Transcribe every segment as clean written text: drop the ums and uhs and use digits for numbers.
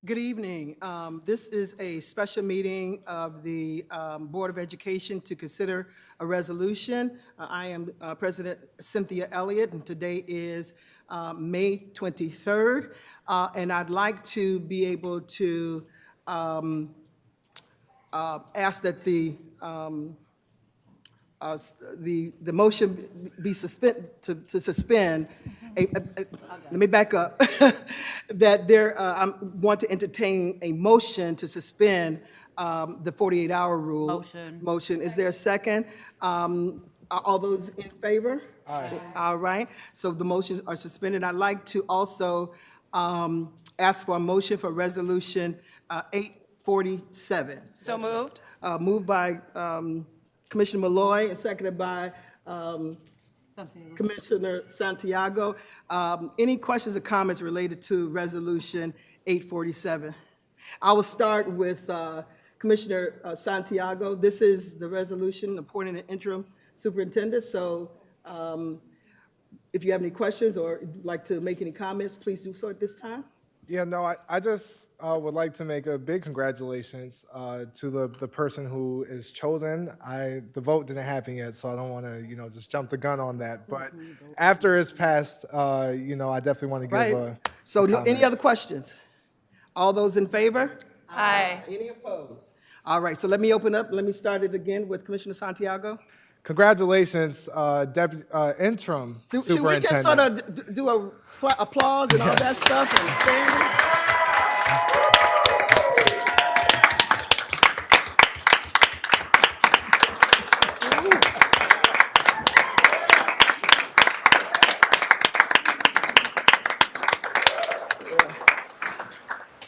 Good evening. This is a special meeting of the Board of Education to consider a resolution. I am President Cynthia Elliott, and today is May 23rd. And I'd like to be able to ask that the motion be to suspend. Let me back up. That I want to entertain a motion to suspend the 48-hour rule. Motion. Is there a second? Are all those in favor? Aye. All right. So the motions are suspended. I'd like to also ask for a motion for resolution 847. So moved. Moved by Commissioner Malloy and seconded by Commissioner Santiago. Any questions or comments related to Resolution 847? I will start with Commissioner Santiago. This is the resolution appointing an interim superintendent. So if you have any questions or would like to make any comments, please do so at this time. Yeah, no, I just would like to make a big congratulations to the person who is chosen. The vote didn't happen yet, so I don't want to, just jump the gun on that. But after it's passed, I definitely want to give a So comment. any other questions? All those in favor? Aye. Any opposed? All right, so let me open up. Let me start it again with Commissioner Santiago. Congratulations, interim Should we superintendent. just sort of do a applause and all that stuff and stand?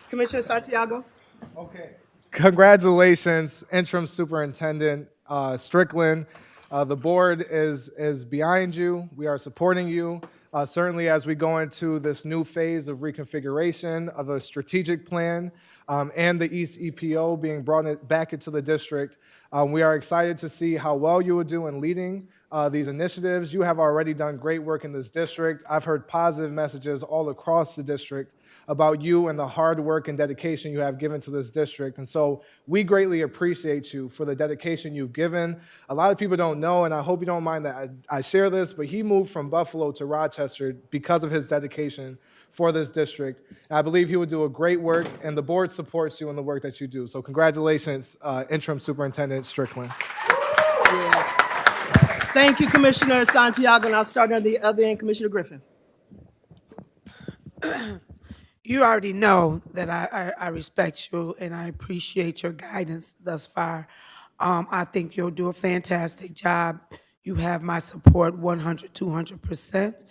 Commissioner Santiago? Okay. Congratulations, interim superintendent Strickland. The board is behind you. We are supporting you. Certainly as we go into this new phase of reconfiguration of a strategic plan and the East EPO being brought back into the district, we are excited to see how well you will do in leading these initiatives. You have already done great work in this district. I've heard positive messages all across the district about you and the hard work and dedication you have given to this district. And so we greatly appreciate you for the dedication you've given. A lot of people don't know, and I hope you don't mind that I share this, but he moved from Buffalo to Rochester because of his dedication for this district. And I believe he would do a great work, and the board supports you in the work that you do. So congratulations, Interim Superintendent Strickland. Yeah. Thank you, Commissioner Santiago. And I'll start on the other end, Commissioner Griffin. You already know that I respect you and I appreciate your guidance thus far. I think you'll do a fantastic job. You have my support 100, 200%.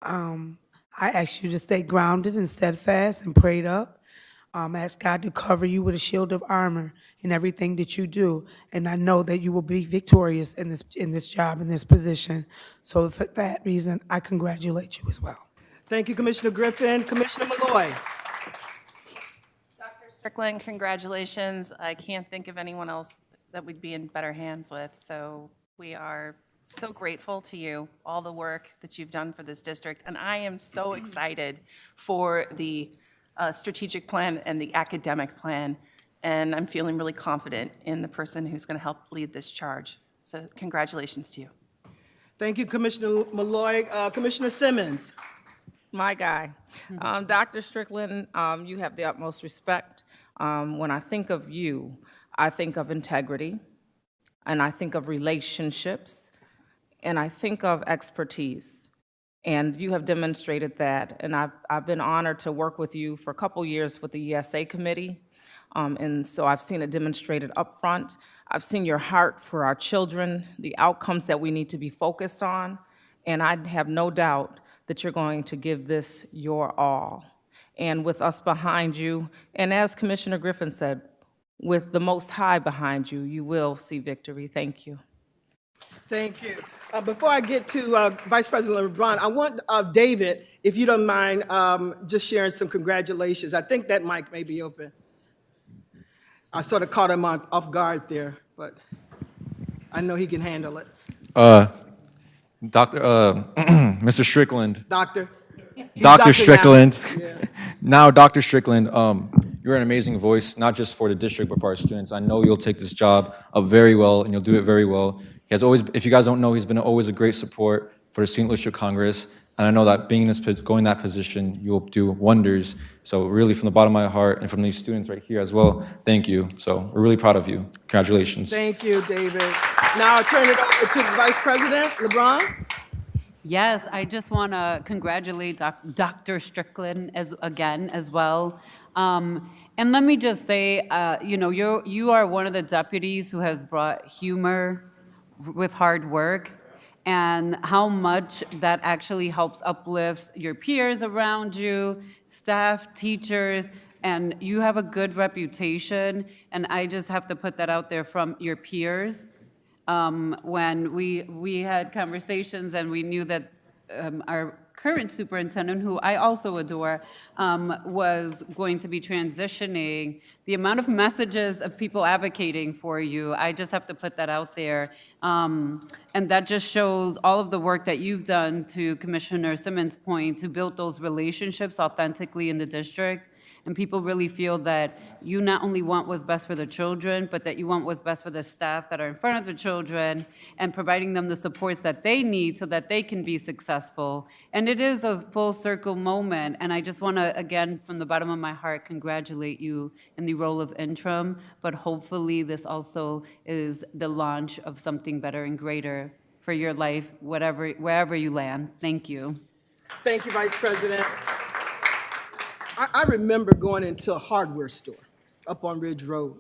I ask you to stay grounded and steadfast and prayed up. Ask God to cover you with a shield of armor in everything that you do. And I know that you will be victorious in this job, in this position. So for that reason, I congratulate you as well. Thank you, Commissioner Griffin. Commissioner Malloy. Dr. Strickland, congratulations. I can't think of anyone else that we'd be in better hands with. So we are so grateful to you, all the work that you've done for this district. And I am so excited for the strategic plan and the academic plan. And I'm feeling really confident in the person who's going to help lead this charge. So congratulations to you. Thank you, Commissioner Malloy. Commissioner Simmons. My guy. Dr. Strickland, you have the utmost respect. When I think of you, I think of integrity, and I think of relationships, and I think of expertise. And you have demonstrated that. And I've been honored to work with you for a couple years with the ESA committee. And so I've seen it demonstrated up front. I've seen your heart for our children, the outcomes that we need to be focused on. And I have no doubt that you're going to give this your all. And with us behind you, and as Commissioner Griffin said, with the Most High behind you, you will see victory. Thank you. Thank you. Before I get to Vice President LeBron, I want David, if you don't mind, just sharing some congratulations. I think that mic may be open. I sort of caught him off guard there, but I know he can handle it. Mr. Strickland, Doctor? Dr. now. Strickland. Now, Dr. Strickland, you're an amazing voice, not just for the district, but for our students. I know you'll take this job up very well, and you'll do it very well. He has always, if you guys don't know, he's been always a great support for the St. Louis District Congress, and I know that being in this, going that position, you'll do wonders. So really, from the bottom of my heart, and from these students right here as well, thank you. So we're really proud of you. Congratulations. Thank you, David. Now I'll turn it over to the Vice President, LeBron. Yes, I just want to congratulate Dr. Strickland again as well. And let me just say, you are one of the deputies who has brought humor with hard work, and how much that actually helps uplift your peers around you, staff, teachers, and you have a good reputation, and I just have to put that out there from your peers. When we had conversations and we knew that our current superintendent, who I also adore, was going to be transitioning, the amount of messages of people advocating for you, I just have to put that out there. And that just shows all of the work that you've done, to Commissioner Simmons' point, to build those relationships authentically in the district. And people really feel that you not only want what's best for the children, but that you want what's best for the staff that are in front of the children, and providing them the supports that they need so that they can be successful. And it is a full circle moment, and I just want to, again, from the bottom of my heart, congratulate you in the role of interim, but hopefully this also is the launch of something better and greater for your life, wherever you land. Thank you. Thank you, Vice President. I remember going into a hardware store up on Ridge Road.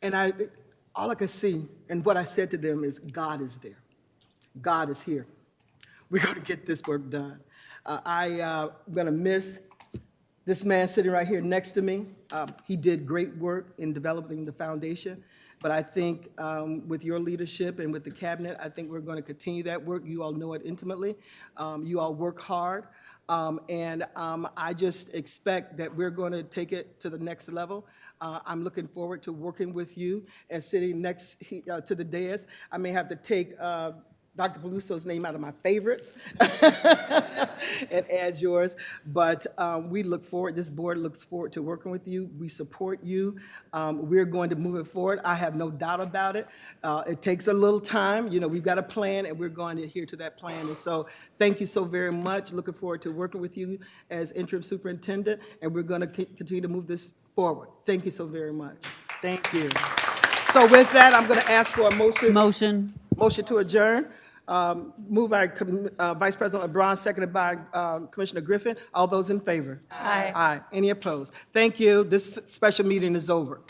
And all I could see, and what I said to them is, God is there. God is here. We're going to get this work done. I'm going to miss this man sitting right here next to me. He did great work in developing the foundation. But I think with your leadership and with the cabinet, I think we're going to continue that work. You all know it intimately. You all work hard. And I just expect that we're going to take it to the next level. I'm looking forward to working with you and sitting next to the dais. I may have to take Dr. Peluso's name out of my favorites and add yours. But we look forward, this board looks forward to working with you. We support you. We're going to move it forward. I have no doubt about it. It takes a little time. You know, we've got a plan, and we're going to adhere to that plan. And so thank you so very much. Looking forward to working with you as interim superintendent, and we're going to continue to move this forward. Thank you so very much. Thank you. So with that, I'm going to ask for a motion. Motion to adjourn. Moved by Vice President LeBron, seconded by Commissioner Griffin. All those in favor? Aye. Aye. Any opposed? Thank you. This special meeting is over.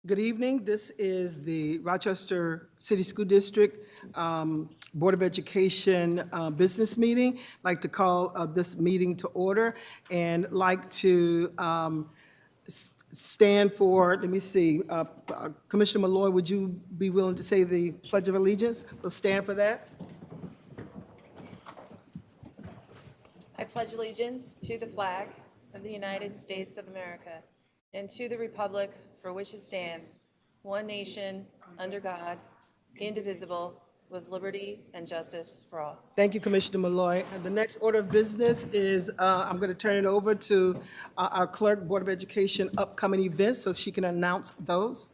Good evening. This is the Rochester City School District Board of Education business meeting. I'd like to call this meeting to order and like to stand for, let me see, Commissioner Malloy, would you be willing to say the Pledge of Allegiance? We'll stand for that. I pledge allegiance to the flag of the United States of America and to the republic for which it stands, one nation, under God, indivisible, with liberty and justice for all. Thank you, Commissioner Malloy. And the next order of business is, I'm going to turn it over to our clerk, Board of Education, upcoming events, so she can announce those.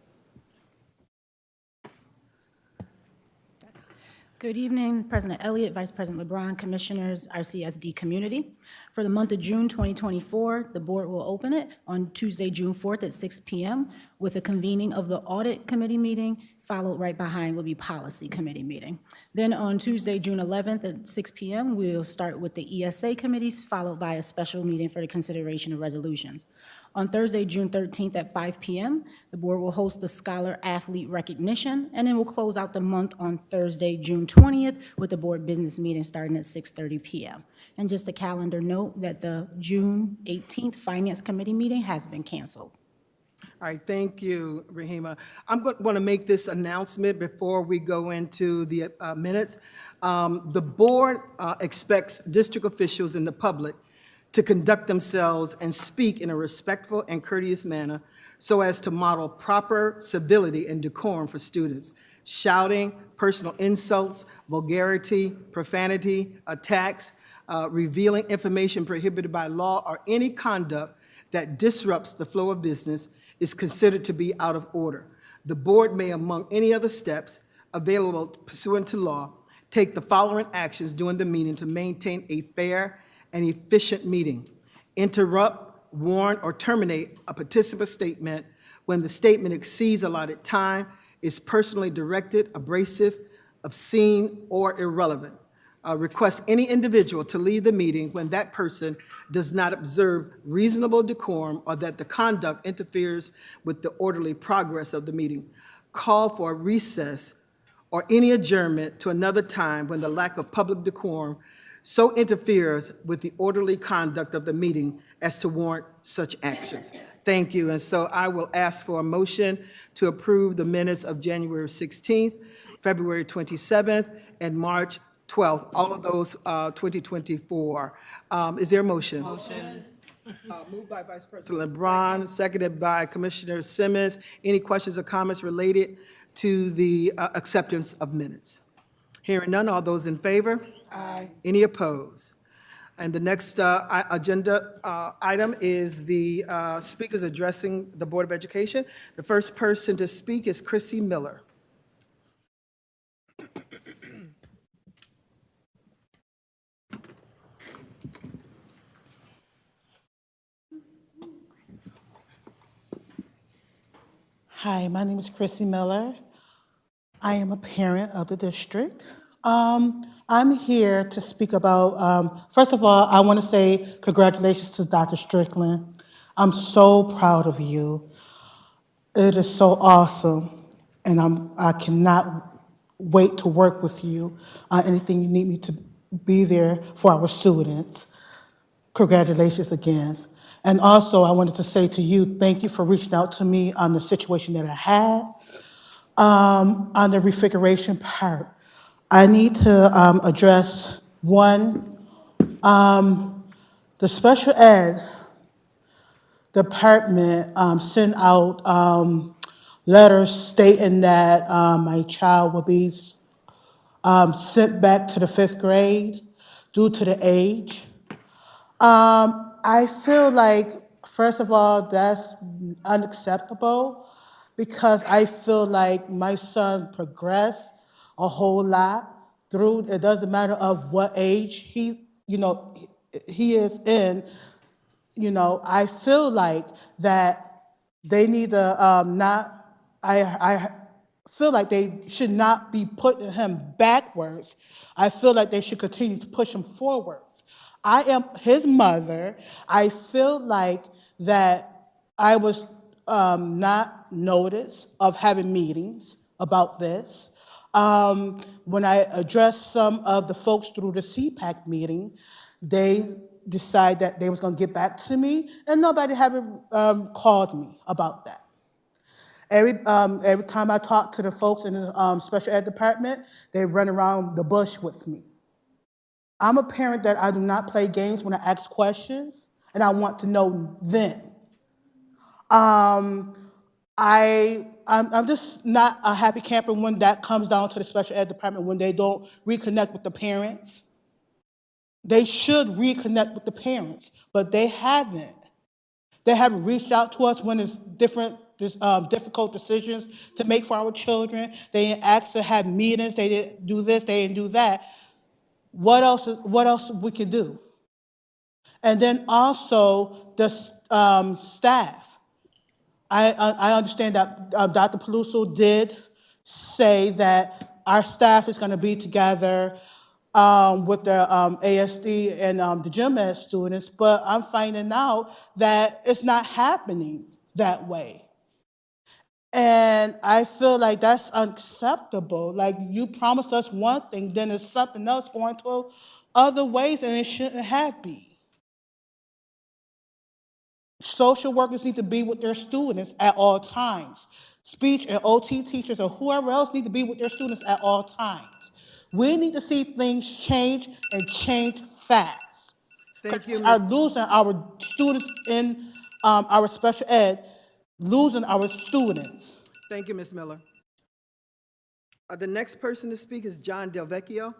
Good evening, President Elliott, Vice President LeBron, Commissioners, RCSD community. For the month of June 2024, the board will open it on Tuesday, June 4th at 6 p.m. with a convening of the Audit Committee meeting, followed right behind will be Policy Committee meeting. Then on Tuesday, June 11th at 6 p.m., we'll start with the ESA committees, followed by a special meeting for the consideration of resolutions. On Thursday, June 13th at 5 p.m., the board will host the Scholar Athlete Recognition, and then we'll close out the month on Thursday, June 20th, with the board business meeting starting at 6:30 p.m. And just a calendar note that the June 18th Finance Committee meeting has been canceled. All right, thank you, Rahima. I'm going to make this announcement before we go into the minutes. The board expects district officials and the public to conduct themselves and speak in a respectful and courteous manner so as to model proper civility and decorum for students. Shouting, personal insults, vulgarity, profanity, attacks, revealing information prohibited by law, or any conduct that disrupts the flow of business is considered to be out of order. The board may, among any other steps available pursuant to law, take the following actions during the meeting to maintain a fair and efficient meeting: interrupt, warn, or terminate a participant's statement when the statement exceeds allotted time, is personally directed, abrasive, obscene, or irrelevant. Request any individual to leave the meeting when that person does not observe reasonable decorum or that the conduct interferes with the orderly progress of the meeting. Call for a recess or any adjournment to another time when the lack of public decorum so interferes with the orderly conduct of the meeting as to warrant such actions. Thank you. And so I will ask for a motion to approve the minutes of January 16th, February 27th, and March 12th, all of those 2024. Is there a motion? Motion. Moved by Vice President LeBron, seconded by Commissioner Simmons. Any questions or comments related to the acceptance of minutes? Hearing none, all those in favor? Aye. Any opposed? And the next agenda item is the speakers addressing the Board of Education. The first person to speak is Chrissy Miller. Hi, my name is Chrissy Miller. I am a parent of the district. I'm here to speak about, first of all, I want to say congratulations to Dr. Strickland. I'm so proud of you. It is so awesome, and I cannot wait to work with you on anything you need me to be there for our students. Congratulations again. And also, I wanted to say to you, thank you for reaching out to me on the situation that I had. On the refiguration part, I need to address one, the special ed department sent out letters stating that my child will be sent back to the 5th grade due to the age. I feel like, first of all, that's unacceptable because I feel like my son progressed a whole lot through, it doesn't matter of what age he is in. I feel like that they need to I feel like they should not be putting him backwards. I feel like they should continue to push him forwards. I am his mother. I feel like that I was not notice of having meetings about this. When I addressed some of the folks through the CPAC meeting, they decided that they was going to get back to me, and nobody haven't called me about that. Every time I talk to the folks in the special ed department, they run around the bush with me. I'm a parent that I do not play games when I ask questions, and I want to know then. I'm just not a happy camper when that comes down to the special ed department, when they don't reconnect with the parents. They should reconnect with the parents, but they haven't. They haven't reached out to us when it's difficult decisions to make for our children. They didn't ask to have meetings. They didn't do this. They didn't do that. What else we can do? And then also the staff. I understand that Dr. Peluso did say that our staff is going to be together with the ASD and the gym ed students, but I'm finding out that it's not happening that way. And I feel like that's unacceptable. Like, you promised us one thing, then there's something else going to other ways, and it shouldn't have been. Social workers need to be with their students at all times. Speech and OT teachers or whoever else need to be with their students at all times. We need to see things change and change fast. Thank you, We are Ms. losing our students in our special ed, losing our students. Thank you, Ms. Miller. The next person to speak is John Delvecchio.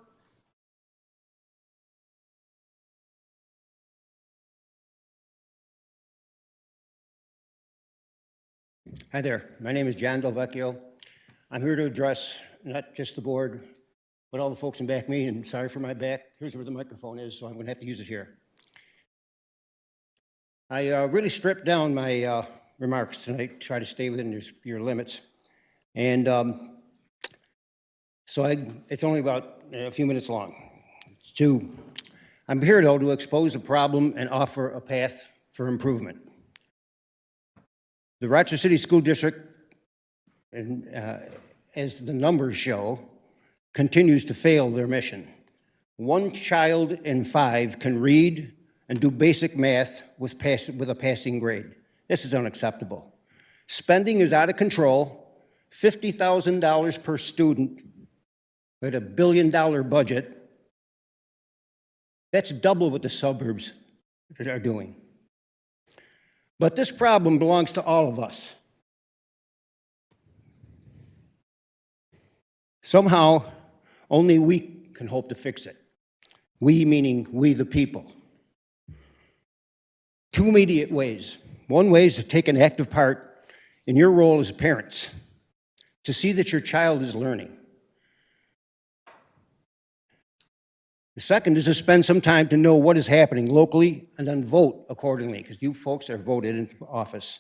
Hi there, my name is John Delvecchio. I'm here to address not just the board, but all the folks in back of me, and sorry for my back. Here's where the microphone is, so I'm gonna have to use it here. I really stripped down my remarks tonight, try to stay within your limits. And so it's only about a few minutes long. I'm here though to expose the problem and offer a path for improvement. The Rochester City School District, as the numbers show, continues to fail their mission. 1 child in 5 can read and do basic math with a passing grade. This is unacceptable. Spending is out of control. $50,000 per student with $1 billion budget. That's double what the suburbs are doing. But this problem belongs to all of us. Somehow, only we can hope to fix it. We meaning we the people. 2 immediate ways. One way is to take an active part in your role as parents, to see that your child is learning. The second is to spend some time to know what is happening locally and then vote accordingly, because you folks are voted into office.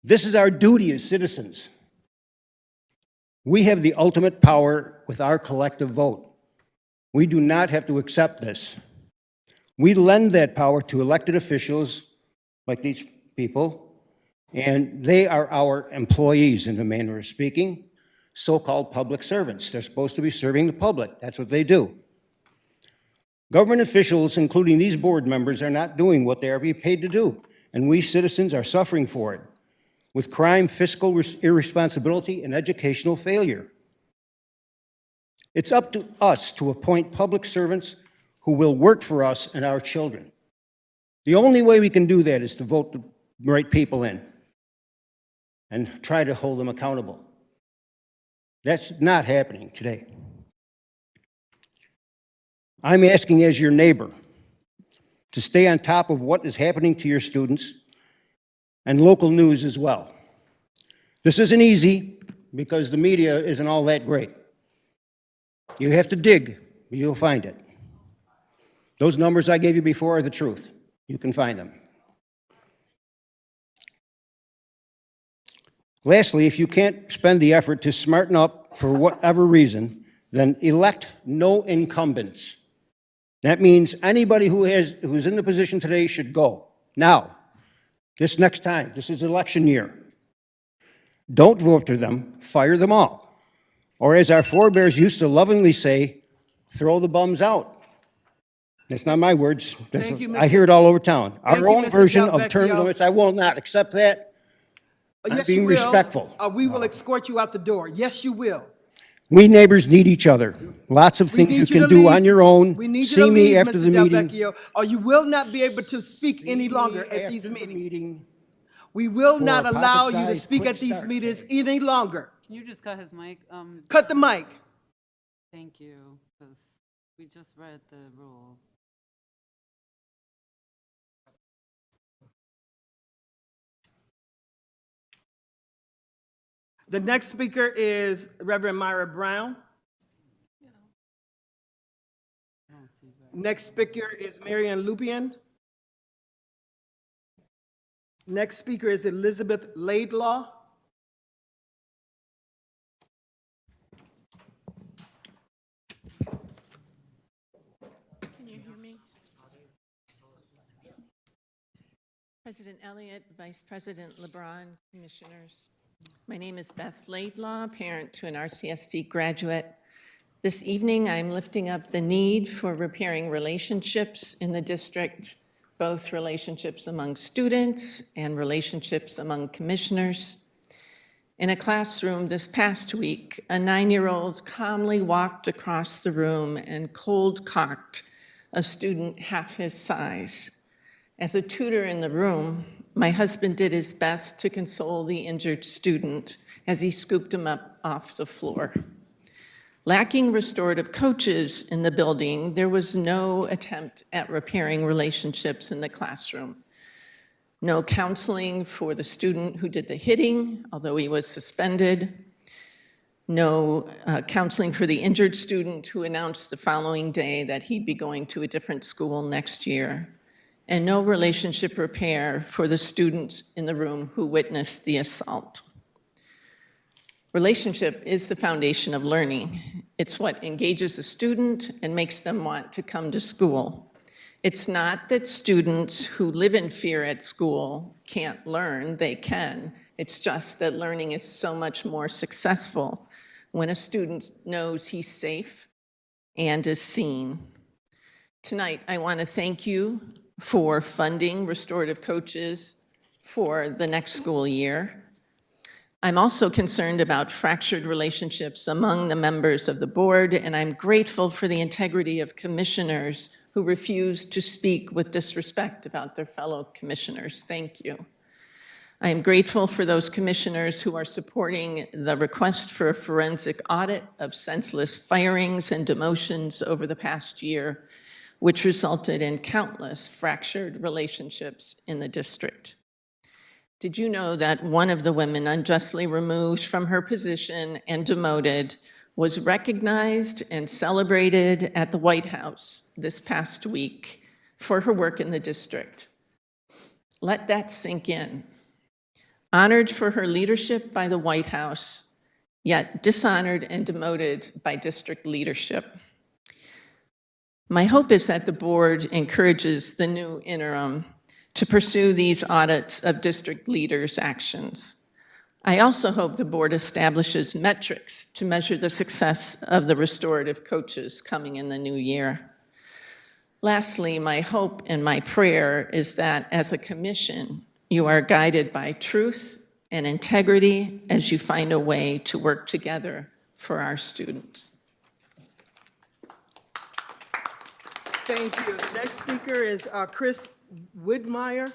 This is our duty as citizens. We have the ultimate power with our collective vote. We do not have to accept this. We lend that power to elected officials like these people, and they are our employees in a manner of speaking, so-called public servants. They're supposed to be serving the public. That's what they do. Government officials, including these board members, are not doing what they are being paid to do, and we citizens are suffering for it, with crime, fiscal irresponsibility, and educational failure. It's up to us to appoint public servants who will work for us and our children. The only way we can do that is to vote the right people in and try to hold them accountable. That's not happening today. I'm asking as your neighbor to stay on top of what is happening to your students and local news as well. This isn't easy because the media isn't all that great. You have to dig, but you'll find it. Those numbers I gave you before are the truth. You can find them. Lastly, if you can't spend the effort to smarten up for whatever reason, then elect no incumbents. That means anybody who's in the position today should go now. this next time, this is election year, don't vote for them, fire them all. Or as our forebears used to lovingly say, throw the bums out. That's not my words. Thank you, I Mr. hear it all over town. Thank Our you, own Mr. version of term Delvecchio. limits, I will not accept that. I'm Yes, you being will. respectful. We will escort you out the door. Yes, you will. We neighbors need each other. Lots of We things need you you can to do leave. on your own. We need you See to me leave, after Mr. the meeting. Delvecchio, or you will not be able to speak any longer at these After the meetings. meeting. We will for not a allow you to pocket-sized speak quick at these start. meetings any longer. Can you just cut his mic? Cut the mic. Thank you, because we just read the rules. The next speaker is Reverend Myra Brown. Next speaker is Marian Lupian. Next speaker is Elizabeth Laidlaw. Can you hear me? President Elliott, Vice President LeBron, Commissioners. My name is Beth Laidlaw, parent to an RCSD graduate. This evening, I'm lifting up the need for repairing relationships in the district, both relationships among students and relationships among commissioners. In a classroom this past week, a 9-year-old calmly walked across the room and cold-cocked a student half his size. As a tutor in the room, my husband did his best to console the injured student as he scooped him up off the floor. Lacking restorative coaches in the building, there was no attempt at repairing relationships in the classroom. No counseling for the student who did the hitting, although he was suspended. No counseling for the injured student who announced the following day that he'd be going to a different school next year. And no relationship repair for the students in the room who witnessed the assault. Relationship is the foundation of learning. It's what engages a student and makes them want to come to school. It's not that students who live in fear at school can't learn, they can. It's just that learning is so much more successful when a student knows he's safe and is seen. Tonight, I want to thank you for funding restorative coaches for the next school year. I'm also concerned about fractured relationships among the members of the board, and I'm grateful for the integrity of commissioners who refuse to speak with disrespect about their fellow commissioners. Thank you. I am grateful for those commissioners who are supporting the request for a forensic audit of senseless firings and demotions over the past year, which resulted in countless fractured relationships in the district. Did you know that one of the women unjustly removed from her position and demoted was recognized and celebrated at the White House this past week for her work in the district? Let that sink in. Honored for her leadership by the White House, yet dishonored and demoted by district leadership. My hope is that the board encourages the new interim to pursue these audits of district leaders' actions. I also hope the board establishes metrics to measure the success of the restorative coaches coming in the new year. Lastly, my hope and my prayer is that as a commission, you are guided by truth and integrity as you find a way to work together for our students. Thank you. The next speaker is Chris Widmeyer.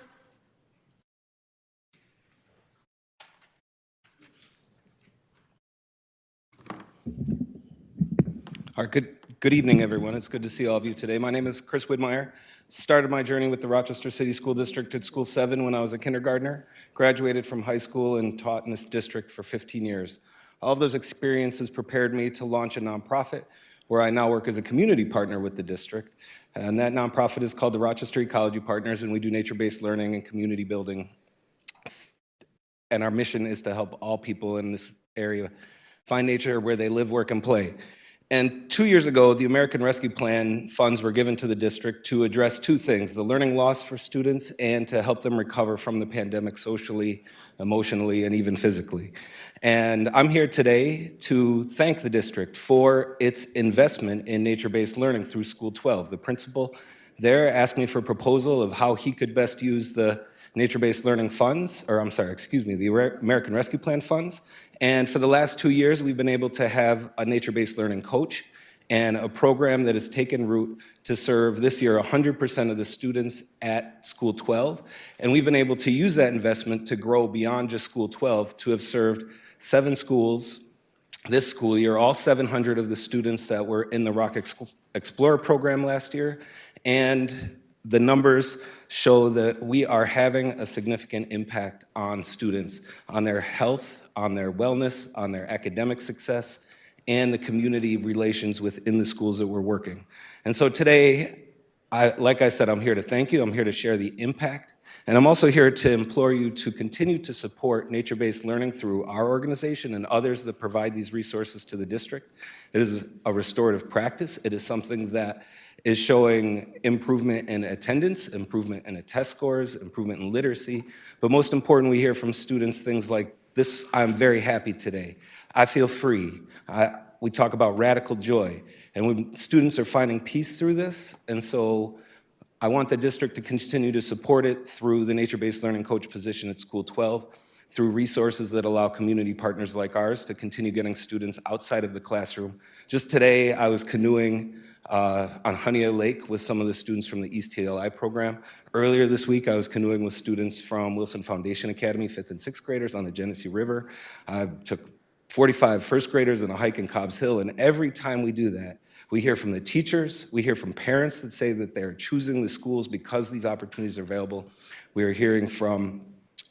All right, good evening, everyone. It's good to see all of you today. My name is Chris Widmeyer. Started my journey with the Rochester City School District at School 7 when I was a kindergartner. Graduated from high school and taught in this district for 15 years. All of those experiences prepared me to launch a nonprofit where I now work as a community partner with the district. And that nonprofit is called the Rochester Ecology Partners, and we do nature-based learning and community building. And our mission is to help all people in this area find nature where they live, work, and play. And 2 years ago, the American Rescue Plan funds were given to the district to address two things: the learning loss for students and to help them recover from the pandemic socially, emotionally, and even physically. And I'm here today to thank the district for its investment in nature-based learning through School 12. The principal there asked me for a proposal of how he could best use the nature-based learning funds, or I'm sorry, excuse me, the American Rescue Plan funds. And for the last 2 years, we've been able to have a nature-based learning coach and a program that has taken root to serve this year 100% of the students at School 12. And we've been able to use that investment to grow beyond just School 12 to have served 7 schools this school year, all 700 of the students that were in the Rock Explorer program last year. And the numbers show that we are having a significant impact on students, on their health, on their wellness, on their academic success, and the community relations within the schools that we're working. And so today, like I said, I'm here to thank you. I'm here to share the impact. And I'm also here to implore you to continue to support nature-based learning through our organization and others that provide these resources to the district. It is a restorative practice. It is something that is showing improvement in attendance, improvement in test scores, improvement in literacy. But most important, we hear from students things like this: I'm very happy today. I feel free. We talk about radical joy. And when students are finding peace through this, and so I want the district to continue to support it through the nature-based learning coach position at School 12, through resources that allow community partners like ours to continue getting students outside of the classroom. Just today, I was canoeing on Honeya Lake with some of the students from the East TLI program. Earlier this week, I was canoeing with students from Wilson Foundation Academy, 5th and 6th graders on the Genesee River. I took 45 first graders on a hike in Cobb's Hill, and every time we do that, we hear from the teachers, we hear from parents that say that they're choosing the schools because these opportunities are available. We are hearing from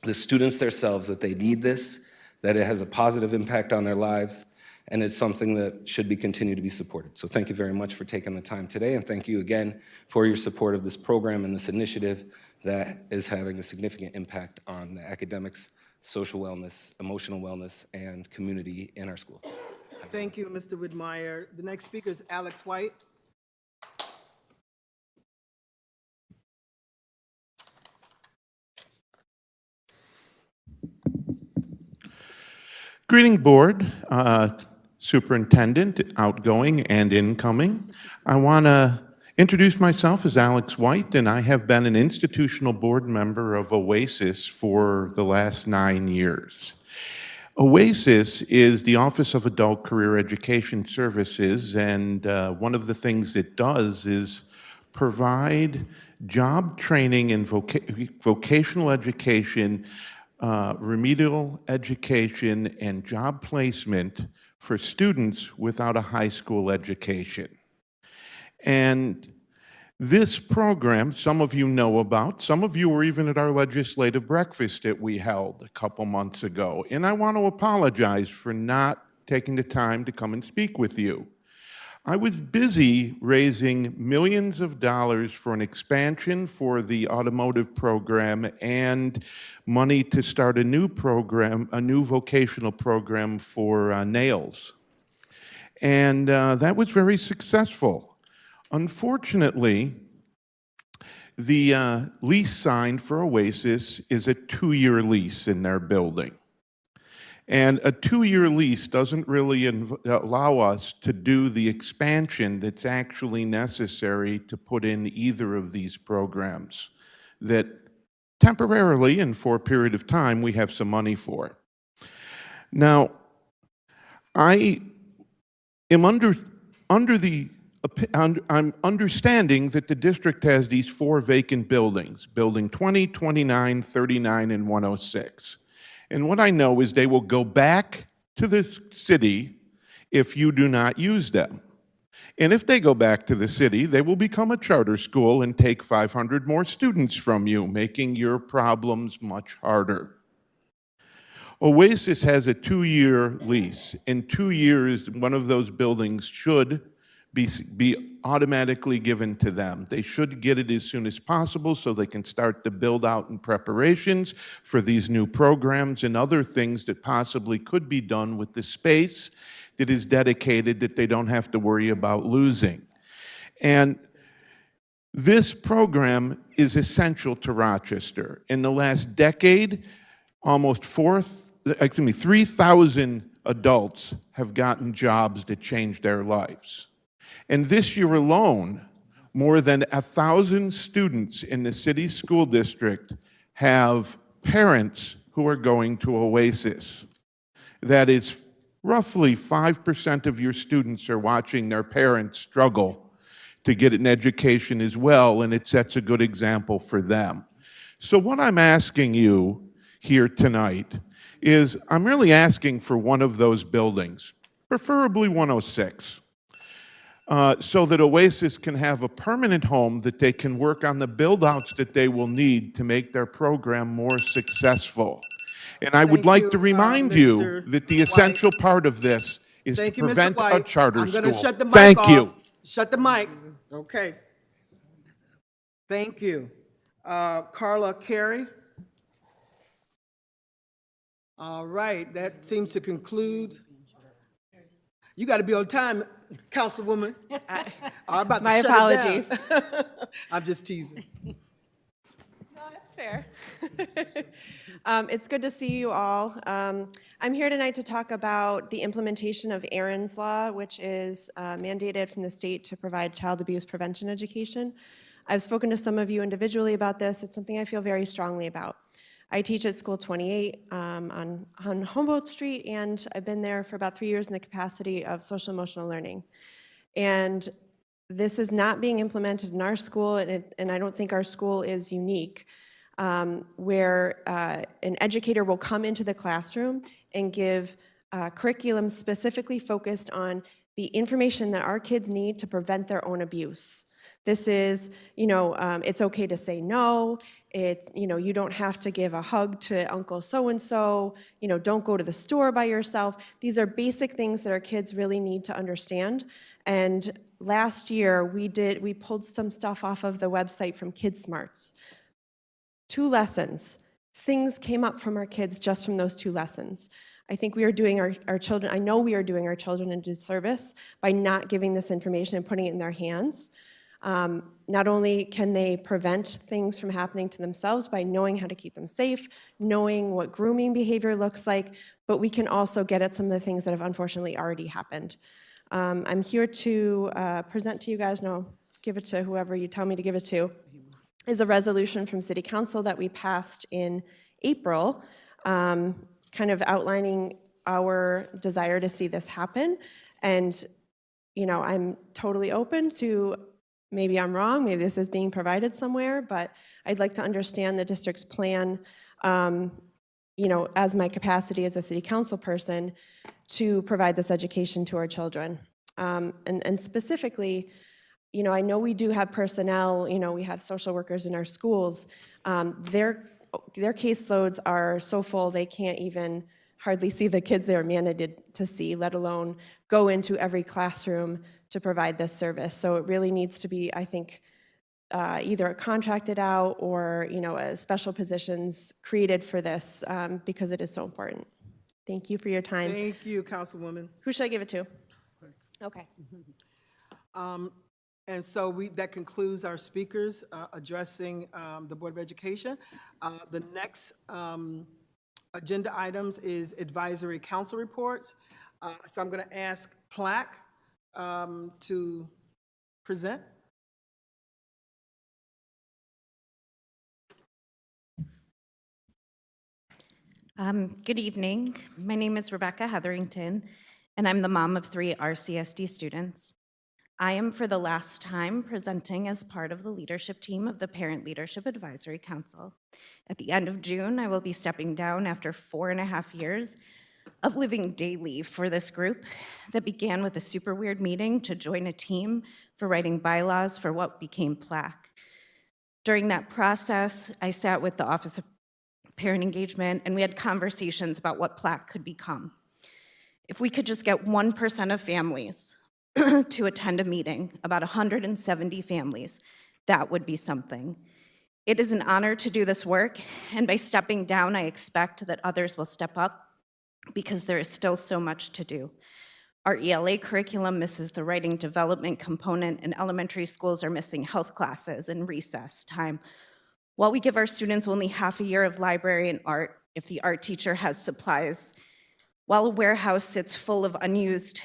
the students themselves that they need this, that it has a positive impact on their lives, and it's something that should be continued to be supported. So thank you very much for taking the time today, and thank you again for your support of this program and this initiative that is having a significant impact on the academics, social wellness, emotional wellness, and community in our schools. Thank you, Mr. Widmeyer. The next speaker is Alex White. Greeting board, superintendent, outgoing and incoming. I want to introduce myself as Alex White, and I have been an institutional board member of OASIS for the last 9 years. OASIS is the Office of Adult Career Education Services, and one of the things it does is provide job training and vocational education, remedial education, and job placement for students without a high school education. And this program, some of you know about, some of you were even at our legislative breakfast that we held a couple months ago. And I want to apologize for not taking the time to come and speak with you. I was busy raising millions of dollars for an expansion for the automotive program and money to start a new program, a new vocational program for nails. And that was very successful. Unfortunately, the lease signed for Oasis is a 2-year lease in their building. And a 2-year lease doesn't really allow us to do the expansion that's actually necessary to put in either of these programs that temporarily and for a period of time we have some money for. Now, I am I'm understanding that the district has these 4 vacant buildings, building 20, 29, 39, and 106. And what I know is they will go back to the city if you do not use them. And if they go back to the city, they will become a charter school and take 500 more students from you, making your problems much harder. Oasis has a 2-year lease. In 2 years, one of those buildings should be automatically given to them. They should get it as soon as possible so they can start to build out in preparations for these new programs and other things that possibly could be done with the space that is dedicated, that they don't have to worry about losing. And this program is essential to Rochester. In the last decade, almost 3,000 adults have gotten jobs that changed their lives. And this year alone, more than 1,000 students in the city school district have parents who are going to Oasis. That is roughly 5% of your students are watching their parents struggle to get an education as well, and it sets a good example for them. So what I'm asking you here tonight is I'm really asking for one of those buildings, preferably 106, so that Oasis can have a permanent home that they can work on the build-outs that they will need to make their program more successful. And I would like to remind you that the essential part of this is to prevent a charter school. I'm going to shut the mic Thank off. you. Shut the mic. Okay. Thank you. Carla Carey. All right, that seems to conclude. You got to be on time, Councilwoman. I'm about to My shut apologies. it down. I'm just teasing. No, that's fair. It's good to see you all. I'm here tonight to talk about the implementation of Aaron's Law, which is mandated from the state to provide child abuse prevention education. I've spoken to some of you individually about this. It's something I feel very strongly about. I teach at School 28 on Humboldt Street, and I've been there for about 3 years in the capacity of social emotional learning. And this is not being implemented in our school, and I don't think our school is unique, where an educator will come into the classroom and give curriculum specifically focused on the information that our kids need to prevent their own abuse. This is, it's okay to say no. You don't have to give a hug to Uncle so-and-so. Don't go to the store by yourself. These are basic things that our kids really need to understand. And last year, we pulled some stuff off of the website from KidSmarts. 2 lessons. Things came up from our kids just from those 2 lessons. I think we are doing our children, I know we are doing our children a disservice by not giving this information and putting it in their hands. Not only can they prevent things from happening to themselves by knowing how to keep them safe, knowing what grooming behavior looks like, but we can also get at some of the things that have unfortunately already happened. I'm here to present to you guys, no, give it to whoever you tell me to give it to, is a resolution from City Council that we passed in April, kind of outlining our desire to see this happen. And, I'm totally open to, maybe I'm wrong, maybe this is being provided somewhere, but I'd like to understand the district's plan, as my capacity as a city council person to provide this education to our children. And specifically, I know we do have personnel, we have social workers in our schools. Their caseloads are so full they can't even hardly see the kids they're mandated to see, let alone go into every classroom to provide this service. So it really needs to be, I think, either contracted out or, special positions created for this because it is so important. Thank you for your time. Thank you, Councilwoman. Who should I give it to? Okay. And so that concludes our speakers addressing the Board of Education. The next agenda items is advisory council reports. So I'm going to ask Plaque to present. Good evening. My name is Rebecca Hetherington, and I'm the mom of 3 RCSD students. I am for the last time presenting as part of the leadership team of the Parent Leadership Advisory Council. At the end of June, I will be stepping down after 4.5 years of living daily for this group that began with a super weird meeting to join a team for writing bylaws for what became Plaque. During that process, I sat with the Office of Parent Engagement, and we had conversations about what Plaque could become. If we could just get 1% of families to attend a meeting, about 170 families, that would be something. It is an honor to do this work, and by stepping down, I expect that others will step up because there is still so much to do. Our ELA curriculum misses the writing development component, and elementary schools are missing health classes and recess time. While we give our students only half a year of library and art, if the art teacher has supplies, while a warehouse sits full of unused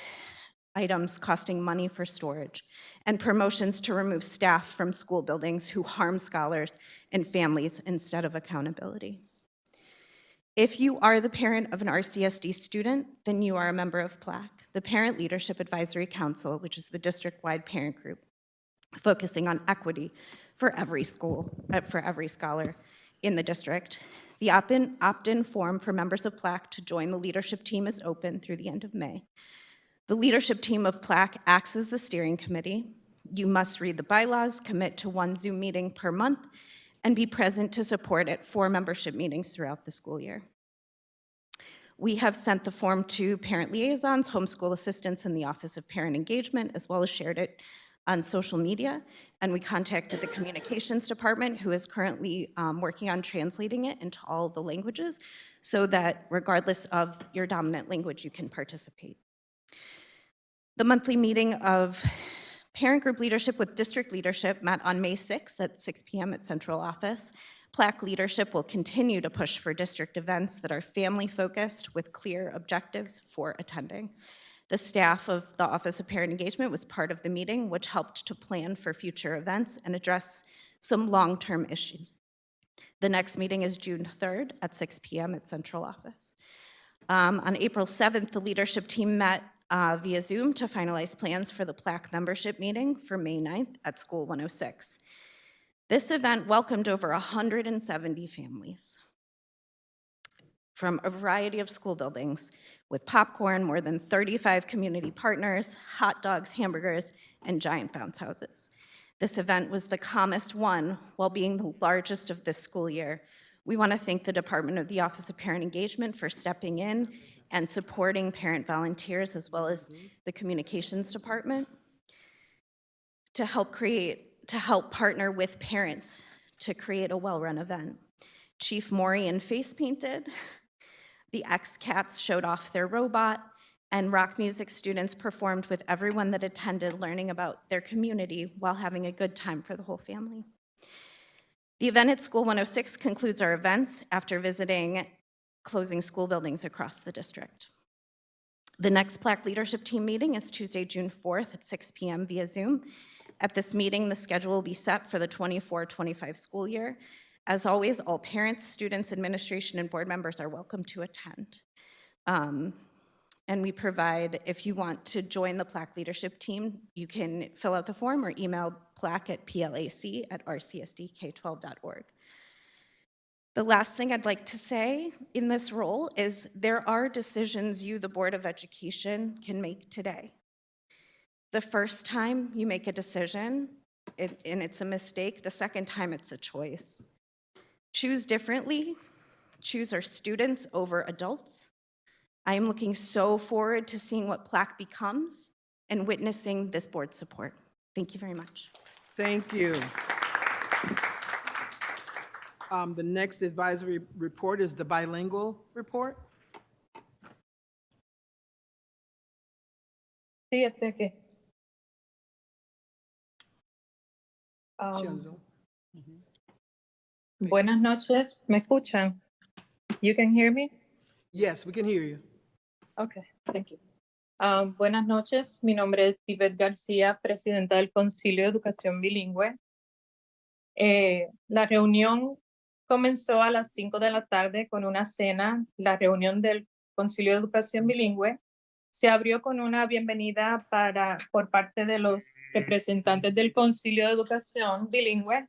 items costing money for storage, and promotions to remove staff from school buildings who harm scholars and families instead of accountability. If you are the parent of an RCSD student, then you are a member of PLAC, the Parent Leadership Advisory Council, which is the district-wide parent group, focusing on equity for every school, for every scholar in the district. The opt-in form for members of PLAC to join the leadership team is open through the end of May. The leadership team of PLAC acts as the steering committee. You must read the bylaws, commit to 1 Zoom meeting per month, and be present to support at 4 membership meetings throughout the school year. We have sent the form to parent liaisons, homeschool assistants, and the Office of Parent Engagement, as well as shared it on social media. And we contacted the communications department, who is currently working on translating it into all the languages, so that regardless of your dominant language, you can participate. The monthly meeting of Parent Group Leadership with District Leadership met on May 6th at 6 p.m. at Central Office. PLAC leadership will continue to push for district events that are family-focused with clear objectives for attending. The staff of the Office of Parent Engagement was part of the meeting, which helped to plan for future events and address some long-term issues. The next meeting is June 3rd at 6 p.m. at Central Office. On April 7th, the leadership team met via Zoom to finalize plans for the PLAC membership meeting for May 9th at School 106. This event welcomed over 170 families from a variety of school buildings with popcorn, more than 35 community partners, hot dogs, hamburgers, and giant bounce houses. This event was the calmest one while being the largest of this school year. We want to thank the Department of the Office of Parent Engagement for stepping in and supporting parent volunteers, as well as the communications department, to help partner with parents to create a well-run event. Chief Morian face painted, the X-Cats showed off their robot, and rock music students performed with everyone that attended, learning about their community while having a good time for the whole family. The event at School 106 concludes our events after visiting closing school buildings across the district. The next PLAC leadership team meeting is Tuesday, June 4th at 6 p.m. via Zoom. At this meeting, the schedule will be set for the 24-25 school year. As always, all parents, students, administration, and board members are welcome to attend. And we provide, if you want to join the PLAC leadership team, you can fill out the form or email plac@plac@rcsdk12.org. The last thing I'd like to say in this role is there are decisions you, the Board of Education, can make today. The first time you make a decision and it's a mistake, the second time it's a choice. Choose differently, choose our students over adults. I am looking so forward to seeing what PLAC becomes and witnessing this board support. Thank you very much. Thank you. The next advisory report is the bilingual report. Sí, estoy aquí. She on Zoom. Buenas noches, ¿me escuchan? You can hear me? Yes, we can hear you. Okay, thank you. Buenas noches, mi nombre es Tibet García, presidenta del Concilio de Educación Bilingüe. La reunión comenzó a las 5 de la tarde con una cena. La reunión del Concilio de Educación Bilingüe se abrió con una bienvenida por parte de los representantes del Concilio de Educación Bilingüe.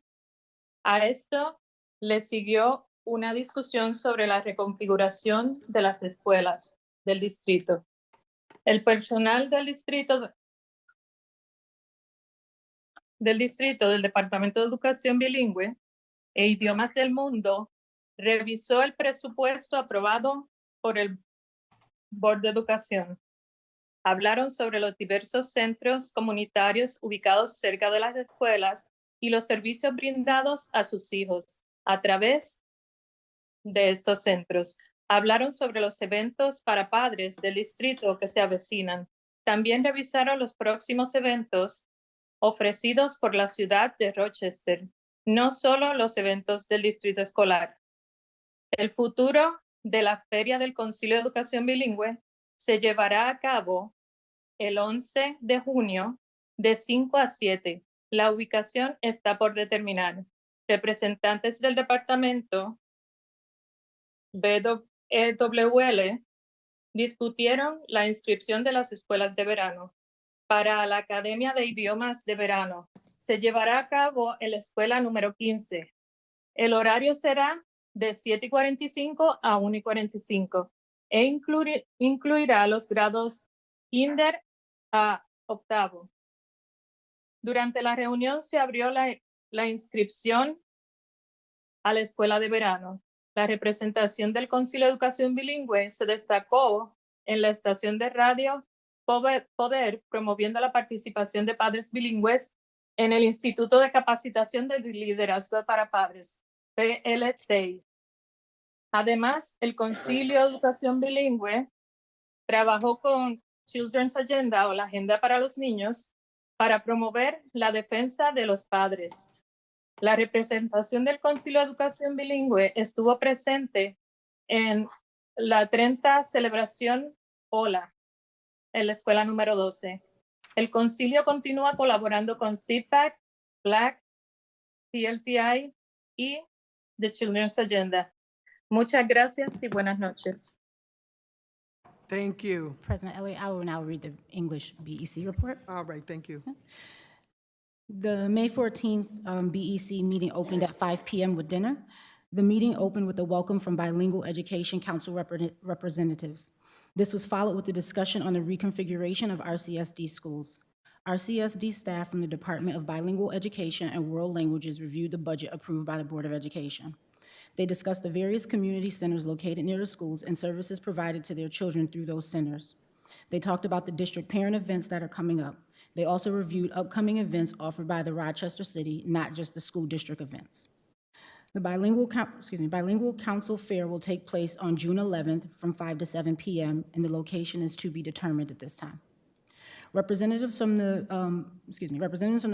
A esto le siguió una discusión sobre la reconfiguración de las escuelas del distrito. El personal del distrito del Departamento de Educación Bilingüe e Idiomas del Mundo revisó el presupuesto aprobado por el Board de Educación. Hablaron sobre los diversos centros comunitarios ubicados cerca de las escuelas y los servicios brindados a sus hijos a través de estos centros. Hablaron sobre los eventos para padres del distrito que se avecinan. También revisaron los próximos eventos ofrecidos por la ciudad de Rochester, no solo los eventos del distrito escolar. El futuro de la Feria del Concilio de Educación Bilingüe se llevará a cabo el 11 de junio de 5 a 7. La ubicación está por determinar. Representantes del departamento BWL discutieron la inscripción de las escuelas de verano. Para la Academia de Idiomas de Verano se llevará a cabo en la escuela número 15. El horario será de 7:45 a 1:45 e incluirá los grados kinder a octavo. Durante la reunión se abrió la inscripción a la escuela de verano. La representación del Concilio de Educación Bilingüe se destacó en la estación de radio Poder, promoviendo la participación de padres bilingües en el Instituto de Capacitación de Liderazgo para Padres, PLT. Además, el Concilio de Educación Bilingüe trabajó con Children's Agenda o la Agenda para los Niños para promover la defensa de los padres. La representación del Concilio de Educación Bilingüe estuvo presente en la 30 celebración OLA en la escuela número 12. El concilio continúa colaborando con CPAC, BLAC, PLTI y The Children's Agenda. Muchas gracias y buenas noches. Thank you. President Elliott, I will now read the English BEC report. All right, thank you. The May 14th BEC meeting opened at 5 p.m. with dinner. The meeting opened with a welcome from Bilingual Education Council representatives. This was followed with a discussion on the reconfiguration of RCSD schools. RCSD staff from the Department of Bilingual Education and World Languages reviewed the budget approved by the Board of Education. They discussed the various community centers located near the schools and services provided to their children through those centers. They talked about the district parent events that are coming up. They also reviewed upcoming events offered by the Rochester City, not just the school district events. The Bilingual Council Fair will take place on June 11th from 5 to 7 p.m., and the location is to be determined at this time. Representatives from the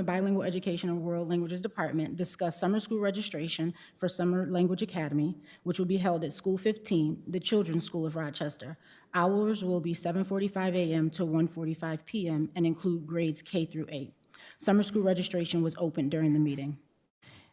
Bilingual Education and World Languages Department discussed summer school registration for Summer Language Academy, which will be held at School 15, the Children's School of Rochester. Hours will be 7:45 a.m. to 1:45 p.m. and include grades K through 8. Summer school registration was open during the meeting.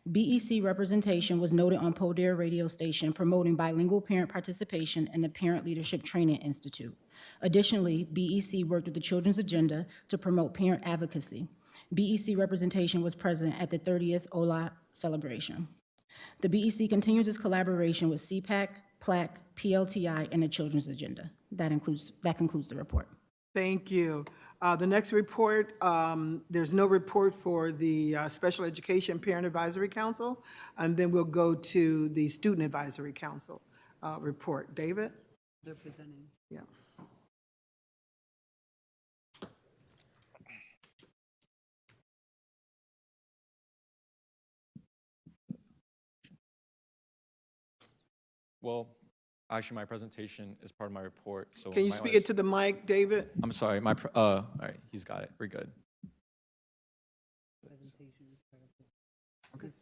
BEC representation was noted on Poder radio station promoting bilingual parent participation in the Parent Leadership Training Institute. Additionally, BEC worked with the Children's Agenda to promote parent advocacy. BEC representation was present at the 30th OLA celebration. The BEC continues its collaboration with CPAC, PLAC, PLTI, and the Children's Agenda. That concludes the report. Thank you. The next report, there's no report for the Special Education Parent Advisory Council, and then we'll go to the Student Advisory Council report. David? They're presenting. Yeah. Well, actually, my presentation is part of my report, so. Can you speak it to the mic, David? I'm sorry, all right, he's got it, we're good. Perfect.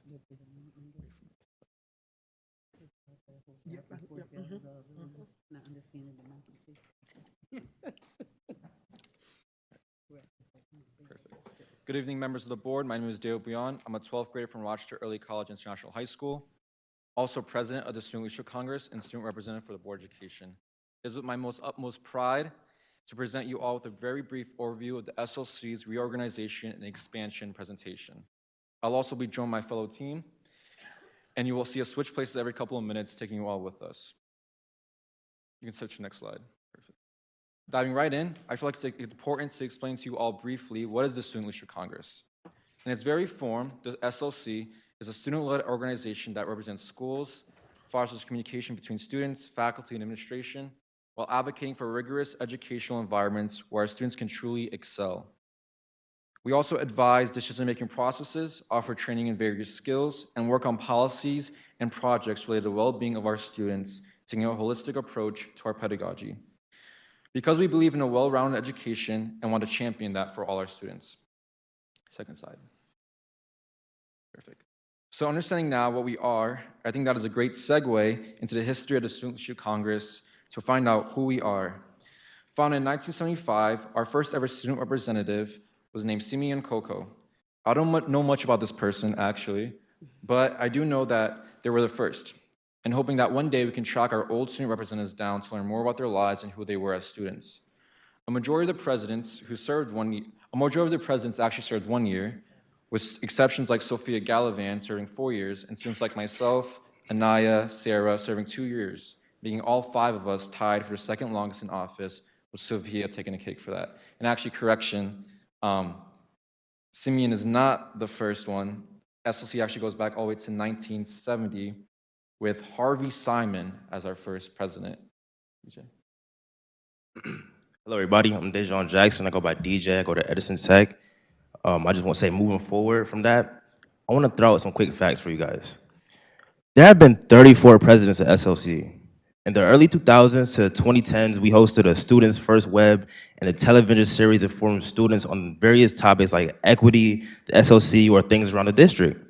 Good evening, members of the board. My name is Dale Bouillon. I'm a 12th grader from Rochester Early College International High School. Also president of the Student Leadership Congress and student representative for the Board of Education. It is with my utmost pride to present you all with a very brief overview of the SLC's reorganization and expansion presentation. I'll also be joined by my fellow team, and you will see us switch places every couple of minutes, taking you all with us. You can switch to the next slide. Perfect. Diving right in, I feel like it's important to explain to you all briefly what is the Student Leadership Congress. In its very form, the SLC is a student-led organization that represents schools, fosters communication between students, faculty, and administration, while advocating for rigorous educational environments where our students can truly excel. We also advise decision-making processes, offer training in various skills, and work on policies and projects related to the well-being of our students, taking a holistic approach to our pedagogy. because we believe in a well-rounded education and want to champion that for all our students. Second slide. Perfect. So understanding now what we are, I think that is a great segue into the history of the Student Leadership Congress to find out who we are. Founded in 1975, our first ever student representative was named Simeon Coco. I don't know much about this person, actually, but I do know that they were the first, and hoping that one day we can track our old student representatives down to learn more about their lives and who they were as students. A majority of the presidents actually served 1 year, with exceptions like Sophia Gallivan serving 4 years, and students like myself, Anaya, Sarah serving 2 years, being all 5 of us tied for the second longest in office, with Sophia taking a cake for that. And actually, correction, Simeon is not the first one. SLC actually goes back all the way to 1970, with Harvey Simon as our first president. DJ. Hello, everybody. I'm Dejon Jackson. I go by DJ. I go to Edison Tech. I just want to say, moving forward from that, I want to throw out some quick facts for you guys. There have been 34 presidents at SLC. In the early 2000s to 2010s, we hosted a Students First Web and a television series that informed students on various topics like equity, the SLC, or things around the district.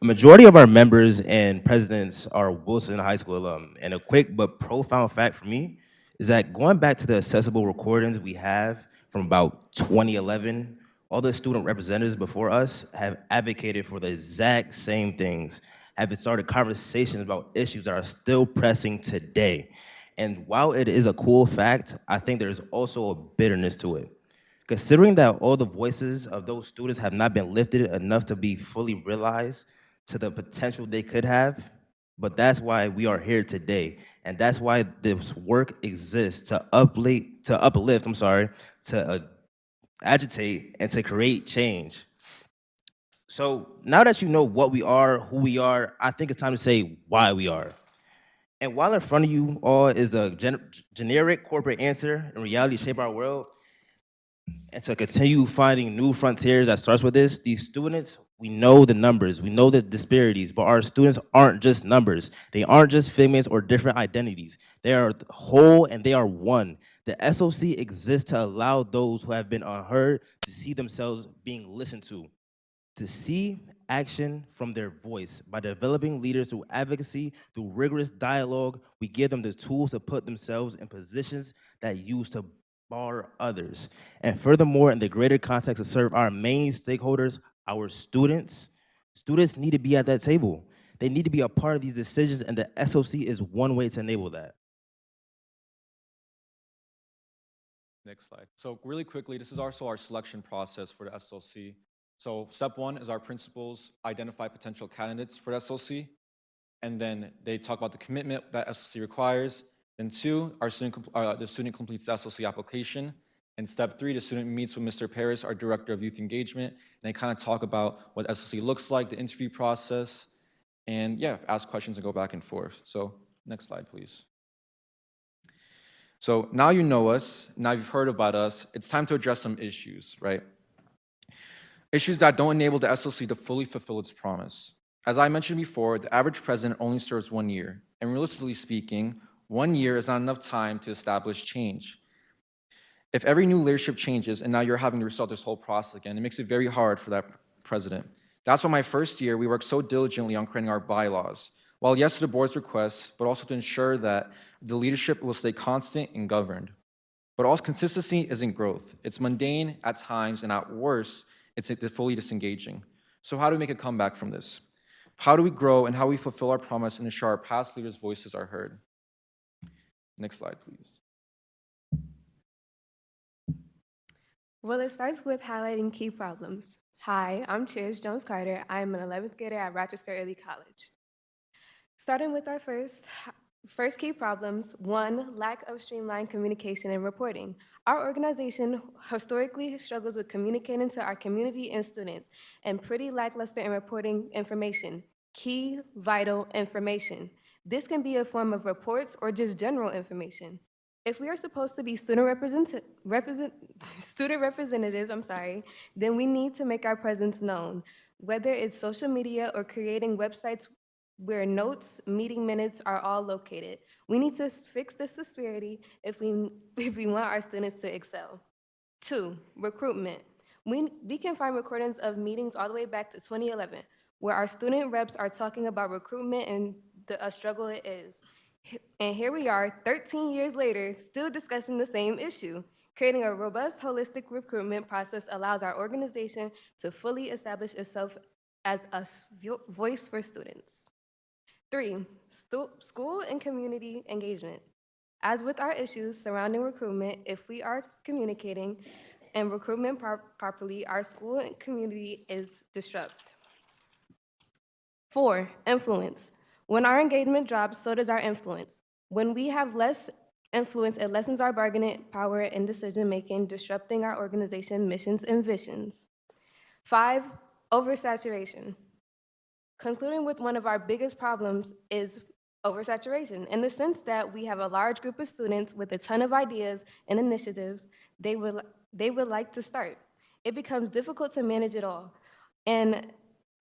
A majority of our members and presidents are Wilson High School alum, and a quick but profound fact for me is that going back to the accessible recordings we have from about 2011, all the student representatives before us have advocated for the exact same things, have started conversations about issues that are still pressing today. And while it is a cool fact, I think there's also a bitterness to it. Considering that all the voices of those students have not been lifted enough to be fully realized to the potential they could have, but that's why we are here today. And that's why this work exists to uplift, to agitate, and to create change. So now that you know what we are, who we are, I think it's time to say why we are. And while in front of you all is a generic corporate answer, in reality shape our world, and to continue finding new frontiers that starts with this, these students, we know the numbers, we know the disparities, but our students aren't just numbers. They aren't just figments or different identities. They are whole and they are one. The SOC exists to allow those who have been unheard to see themselves being listened to see action from their voice. By developing leaders through advocacy, through rigorous dialogue, we give them the tools to put themselves in positions that used to bar others. And furthermore, in the greater context to serve our main stakeholders, our students need to be at that table. They need to be a part of these decisions, and the SOC is one way to enable that. Next slide. So really quickly, this is also our selection process for the SLC. So step 1 is our principals identify potential candidates for the SLC, and then they talk about the commitment that SLC requires. Then 2, the student completes the SLC application. And step 3, the student meets with Mr. Paris, our Director of Youth Engagement, and they kind of talk about what SLC looks like, the interview process, and yeah, ask questions and go back and forth. So next slide, please. So now you know us, now you've heard about us, it's time to address some issues, right? Issues that don't enable the SLC to fully fulfill its promise. As I mentioned before, the average president only serves 1 year, and realistically speaking, 1 year is not enough time to establish change. If every new leadership changes and now you're having to restart this whole process again, it makes it very hard for that president. That's why my first year, we worked so diligently on creating our bylaws. While yes to the board's request, but also to ensure that the leadership will stay constant and governed. But also consistency isn't growth. It's mundane at times, and at worst, it's fully disengaging. So how do we make a comeback from this? How do we grow and how we fulfill our promise and ensure our past leaders' voices are heard? Next slide, please. Well, it starts with highlighting key problems. Hi, I'm Cherish Jones-Carter. I am an 11th grader at Rochester Early College. Starting with our first key problems, 1, lack of streamlined communication and reporting. Our organization historically struggles with communicating to our community and students, and pretty lackluster in reporting information, key, vital information. This can be a form of reports or just general information. If we are supposed to be student representatives, then we need to make our presence known, whether it's social media or creating websites where notes, meeting minutes are all located. We need to fix this disparity if we want our students to excel. 2, recruitment. We can find recordings of meetings all the way back to 2011, where our student reps are talking about recruitment and the struggle it is. And here we are, 13 years later, still discussing the same issue. Creating a robust, holistic recruitment process allows our organization to fully establish itself as a voice for students. 3, school and community engagement. As with our issues surrounding recruitment, if we are communicating and recruitment properly, our school and community is disrupted. 4, influence. When our engagement drops, so does our influence. When we have less influence, it lessens our bargaining power and decision-making, disrupting our organization missions and visions. 5, oversaturation. Concluding with one of our biggest problems is oversaturation, in the sense that we have a large group of students with a ton of ideas and initiatives they would like to start. It becomes difficult to manage it all. And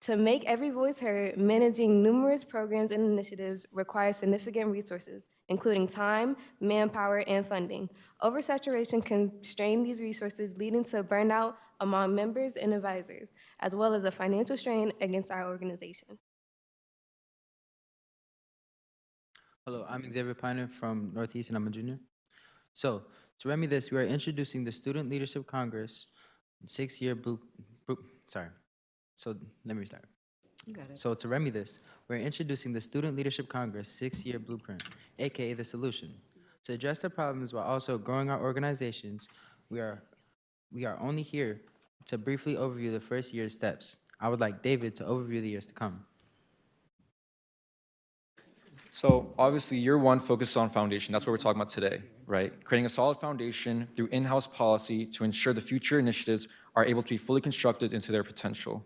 to make every voice heard, managing numerous programs and initiatives requires significant resources, including time, manpower, and funding. Oversaturation can strain these resources, leading to burnout among members and advisors, as well as a financial strain against our organization. Hello, I'm Xavier Piner from Northeast, and I'm a junior. So, to remedy this, we are introducing the Student Leadership Congress 6-year So, let me restart. So, to remedy this, we're introducing the Student Leadership Congress 6-year blueprint, aka the solution. To address the problems while also growing our organizations, we are only here to briefly overview the first year's steps. I would like David to overview the years to come. So obviously, year one focuses on foundation. That's what we're talking about today, right? Creating a solid foundation through in-house policy to ensure the future initiatives are able to be fully constructed into their potential.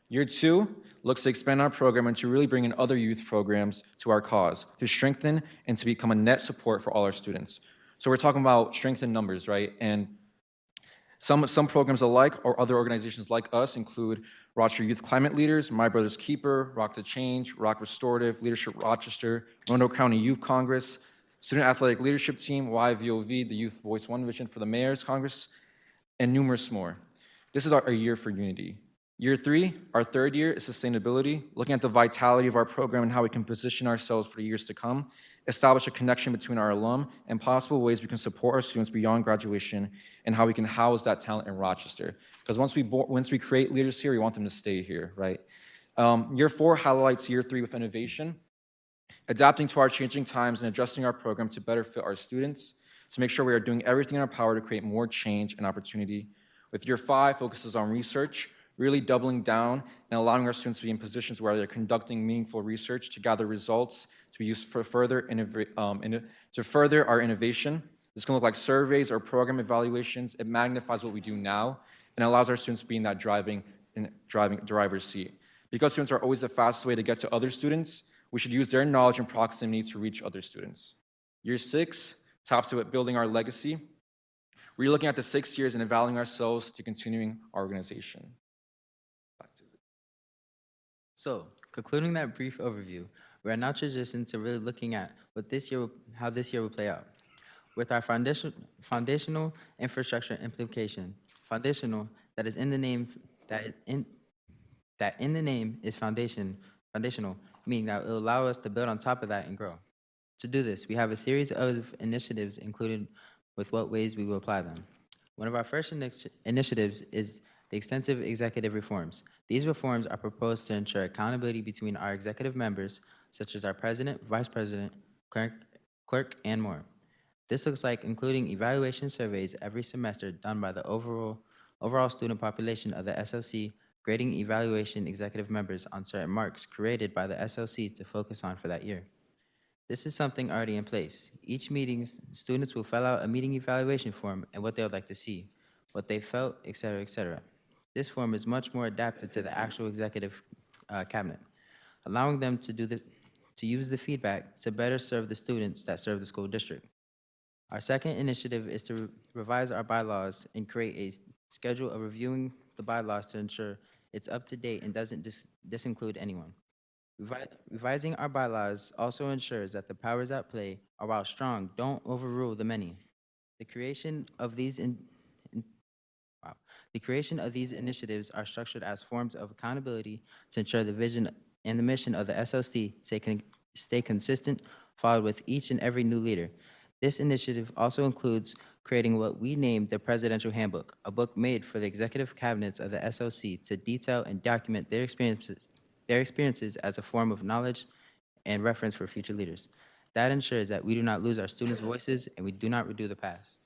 Year two looks to expand our program and to really bring in other youth programs to our cause, to strengthen and to become a net support for all our students. So we're talking about strength in numbers, right? And some programs alike or other organizations like us include Rochester Youth Climate Leaders, My Brother's Keeper, Rock to Change, Rock Restorative, Leadership Rochester, Roanoke County Youth Congress, Student Athletic Leadership Team, YVOV, the Youth Voice One Vision for the Mayor's Congress, and numerous more. This is our year for unity. Year three, our third year, is sustainability, looking at the vitality of our program and how we can position ourselves for the years to come, establish a connection between our alum and possible ways we can support our students beyond graduation, and how we can house that talent in Rochester. Because once we create leaders here, we want them to stay here, right? Year four highlights year three with innovation, adapting to our changing times and adjusting our program to better fit our students, to make sure we are doing everything in our power to create more change and opportunity. With year five, focuses on research, really doubling down and allowing our students to be in positions where they're conducting meaningful research to gather results to be used for further our innovation. This can look like surveys or program evaluations. It magnifies what we do now and allows our students to be in that driver's seat. Because students are always the fastest way to get to other students, we should use their knowledge and proximity to reach other students. Year six tops it with building our legacy. We're looking at the 6 years and evaluating ourselves to continuing our organization. So, concluding that brief overview, we are now transitioning to really looking at how this year will play out. With our foundational infrastructure implication, foundational that is in the name is foundational, meaning that it will allow us to build on top of that and grow. To do this, we have a series of initiatives included with what ways we will apply them. One of our first initiatives is the extensive executive reforms. These reforms are proposed to ensure accountability between our executive members, such as our president, vice president, clerk, and more. This looks like including evaluation surveys every semester done by the overall student population of the SLC, grading evaluation executive members on certain marks created by the SLC to focus on for that year. This is something already in place. Each meeting, students will fill out a meeting evaluation form and what they would like to see, what they felt, et cetera, et cetera. This form is much more adapted to the actual executive cabinet, allowing them to use the feedback to better serve the students that serve the school district. Our second initiative is to revise our bylaws and create a schedule of reviewing the bylaws to ensure it's up to date and doesn't disinclude anyone. Revising our bylaws also ensures that the powers at play are, while strong, don't overrule the many. The creation of these wow. The creation of these initiatives are structured as forms of accountability to ensure the vision and the mission of the SLC stay consistent, followed with each and every new leader. This initiative also includes creating what we named the Presidential Handbook, a book made for the executive cabinets of the SLC to detail and document their experiences as a form of knowledge and reference for future leaders. That ensures that we do not lose our students' voices and we do not redo the past.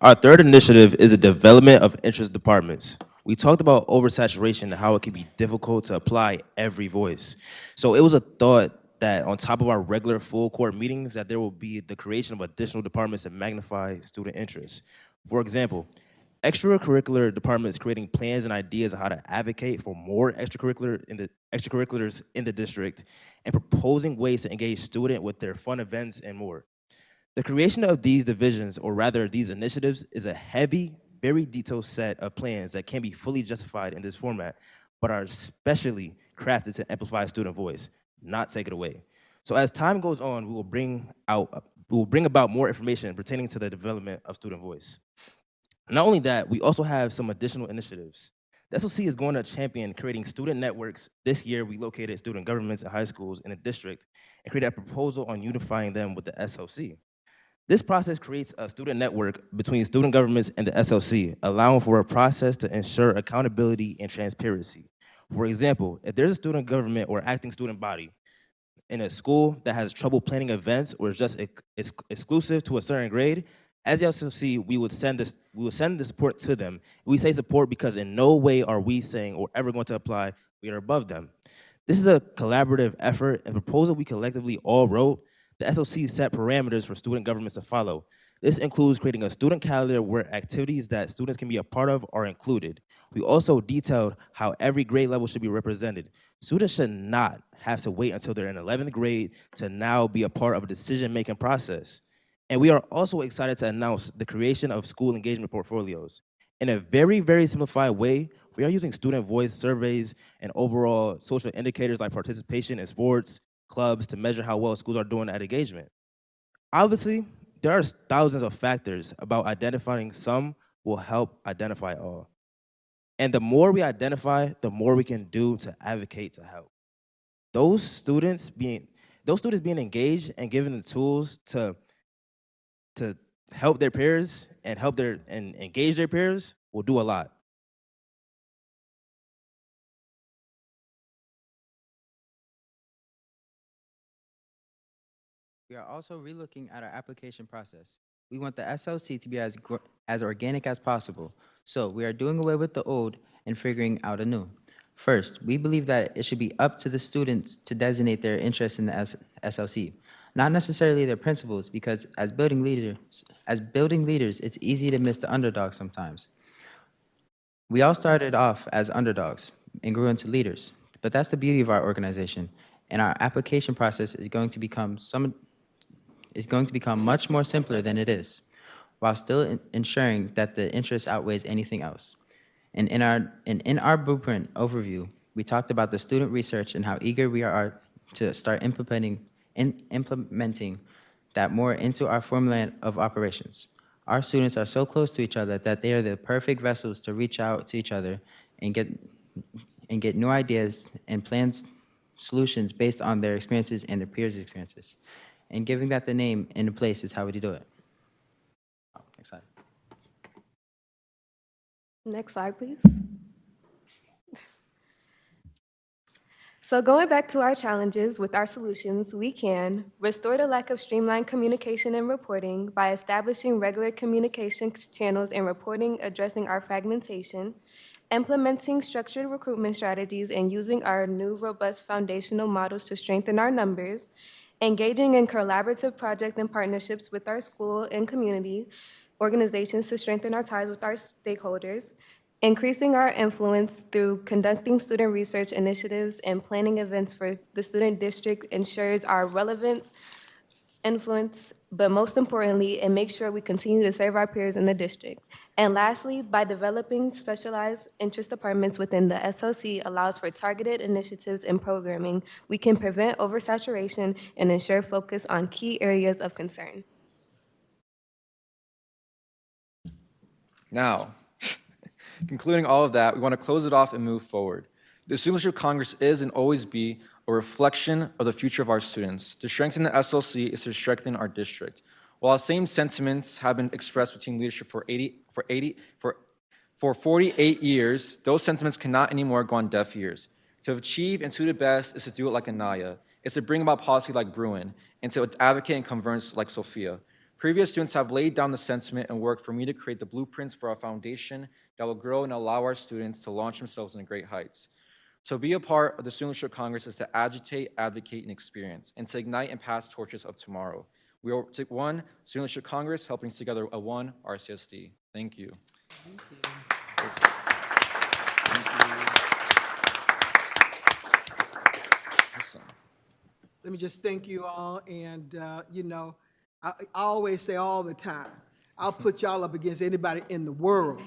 Our third initiative is the development of interest departments. We talked about oversaturation and how it can be difficult to apply every voice. So it was a thought that on top of our regular full court meetings, that there will be the creation of additional departments that magnify student interest. For example, extracurricular departments creating plans and ideas on how to advocate for more extracurriculars in the district, and proposing ways to engage students with their fun events and more. The creation of these divisions, or rather these initiatives, is a heavy, very detailed set of plans that can't be fully justified in this format, but are especially crafted to amplify student voice, not take it away. So as time goes on, we will bring about more information pertaining to the development of student voice. Not only that, we also have some additional initiatives. The SOC is going to champion creating student networks. This year, we located student governments and high schools in the district and created a proposal on unifying them with the SOC. This process creates a student network between student governments and the SLC, allowing for a process to ensure accountability and transparency. For example, if there's a student government or acting student body in a school that has trouble planning events or is just exclusive to a certain grade, as the SLC, we would send the support to them. We say support because in no way are we saying or ever going to apply we are above them. This is a collaborative effort and proposal we collectively all wrote. The SOC set parameters for student governments to follow. This includes creating a student calendar where activities that students can be a part of are included. We also detailed how every grade level should be represented. Students should not have to wait until they're in 11th grade to now be a part of a decision-making process. And we are also excited to announce the creation of school engagement portfolios. In a very, very simplified way, we are using student voice surveys and overall social indicators like participation in sports, clubs to measure how well schools are doing at engagement. Obviously, there are thousands of factors about identifying some will help identify all. And the more we identify, the more we can do to advocate to help. Those students being engaged and given the tools to help their peers and engage their peers will do a lot. We are also relooking at our application process. We want the SLC to be as organic as possible, so we are doing away with the old and figuring out a new. First, we believe that it should be up to the students to designate their interest in the SLC, not necessarily their principals, because as building leaders, it's easy to miss the underdog sometimes. We all started off as underdogs and grew into leaders, but that's the beauty of our organization, and our application process is going to become much more simpler than it is, while still ensuring that the interest outweighs anything else. And in our blueprint overview, we talked about the student research and how eager we are to start implementing that more into our formula of operations. Our students are so close to each other that they are the perfect vessels to reach out to each other and get new ideas and plans, solutions based on their experiences and their peers' experiences. And giving that the name and the place is how we do it. Next slide. Next slide, please. So going back to our challenges with our solutions, we can restore the lack of streamlined communication and reporting by establishing regular communication channels and reporting addressing our fragmentation, implementing structured recruitment strategies and using our new robust foundational models to strengthen our numbers, engaging in collaborative projects and partnerships with our school and community organizations to strengthen our ties with our stakeholders, increasing our influence through conducting student research initiatives and planning events for the student district ensures our relevance influence, but most importantly, it makes sure we continue to serve our peers in the district. And lastly, by developing specialized interest departments within the SOC allows for targeted initiatives and programming. We can prevent oversaturation and ensure focus on key areas of concern. Now, concluding all of that, we want to close it off and move forward. The Student Leadership Congress is and always be a reflection of the future of our students. To strengthen the SLC is to strengthen our district. While the same sentiments have been expressed between leadership for 48 years, those sentiments cannot anymore go on deaf ears. To achieve and to do the best is to do it like Anaya. It's to bring about policy like Bruin, and to advocate and converse like Sophia. Previous students have laid down the sentiment and worked for me to create the blueprints for our foundation that will grow and allow our students to launch themselves into great heights. So be a part of the Student Leadership Congress is to agitate, advocate, and experience, and to ignite and pass torches of tomorrow. We are one Student Leadership Congress, helping together a one RCSD. Thank you. Thank you. Awesome. Let me just thank you all, and, you know, I always say all the time, I'll put y'all up against anybody in the world,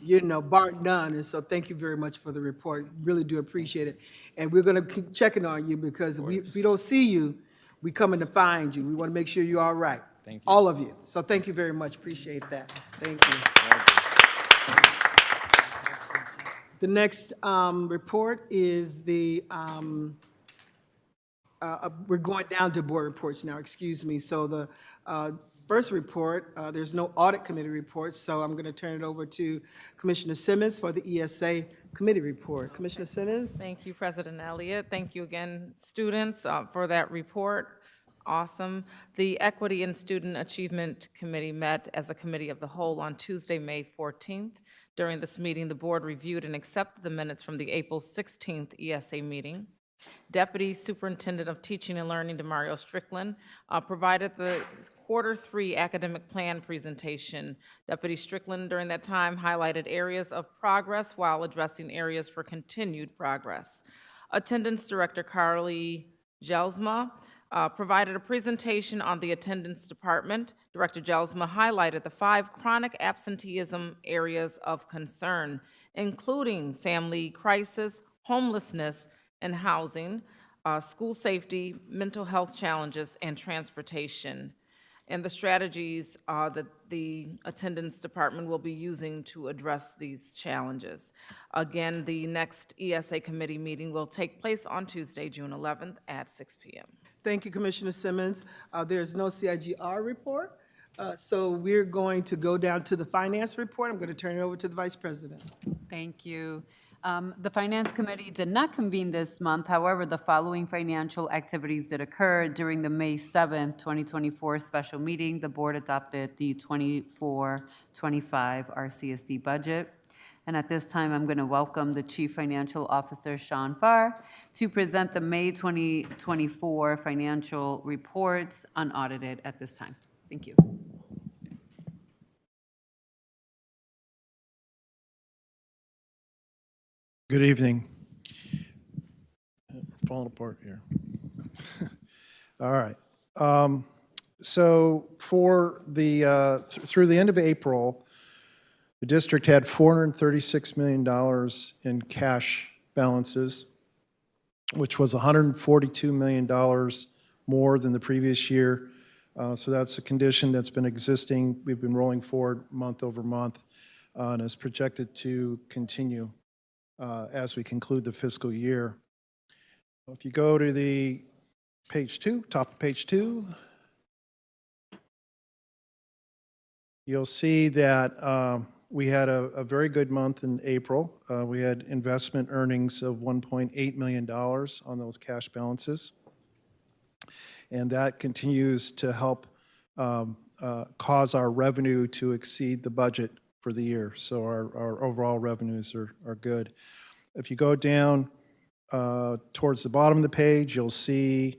you know, bar none, and so thank you very much for the report, really do appreciate it. And we're gonna keep checking on you, because if we don't see you, we coming to find you. We wanna make sure you're all right. Thank you. All of you. So thank you very much, appreciate that. Thank you. The next report is the, we're going down to board reports now, excuse me. So the first report, there's no audit committee report, so I'm going to turn it over to Commissioner Simmons for the ESA committee report. Commissioner Simmons? Thank you, President Elliott. Thank you again, students, for that report. Awesome. The Equity and Student Achievement Committee met as a committee of the whole on Tuesday, May 14th. During this meeting, the board reviewed and accepted the minutes from the April 16th ESA meeting. Deputy Superintendent of Teaching and Learning, Demario Strickland, provided the Q3 academic plan presentation. Deputy Strickland, during that time, highlighted areas of progress while addressing areas for continued progress. Attendance Director Carly Jelsma provided a presentation on the attendance department. Director Jelsma highlighted the 5 chronic absenteeism areas of concern, including family crisis, homelessness, and housing, school safety, mental health challenges, and transportation, and the strategies that the attendance department will be using to address these challenges. Again, the next ESA committee meeting will take place on Tuesday, June 11th at 6 p.m. Thank you, Commissioner Simmons. There's no CIGR report, so we're going to go down to the finance report. I'm going to turn it over to the Vice President. Thank you. The Finance Committee did not convene this month. However, the following financial activities did occur during the May 7th, 2024 special meeting. The board adopted the 24-25 RCSD budget. And at this time, I'm going to welcome the Chief Financial Officer, Sean Farr, to present the May 2024 financial reports unaudited at this time. Thank you. Good evening. Falling apart here. All right. So for the through the end of April, the district had $436 million in cash balances, which was $142 million more than the previous year. So that's a condition that's been existing. We've been rolling forward month over month, and is projected to continue as we conclude the fiscal year. If you go to the page 2, top of page 2, you'll see that we had a very good month in April. We had investment earnings of $1.8 million on those cash balances. And that continues to help cause our revenue to exceed the budget for the year. So our overall revenues are good. If you go down towards the bottom of the page, you'll see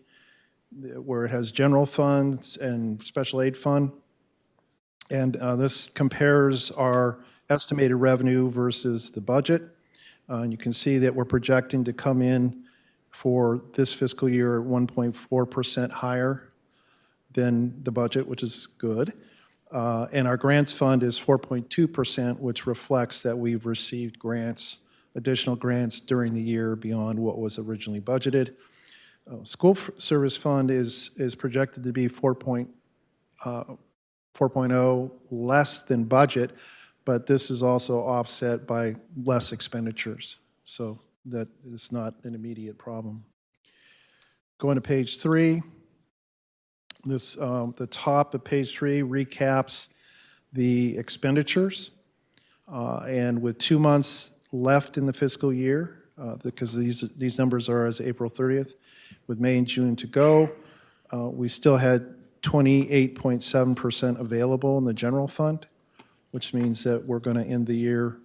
where it has general funds and special aid fund. And this compares our estimated revenue versus the budget. And you can see that we're projecting to come in for this fiscal year at 1.4% higher than the budget, which is good. And our grants fund is 4.2%, which reflects that we've received grants, additional grants during the year beyond what was originally budgeted. School service fund is projected to be 4.0 less than budget, but this is also offset by less expenditures. So that is not an immediate problem. Going to page 3. This, the top of page 3 recaps the expenditures. And with 2 months left in the fiscal year, because these numbers are as April 30th, with May and June to go, we still had 28.7% available in the general fund, which means that we're going to end the year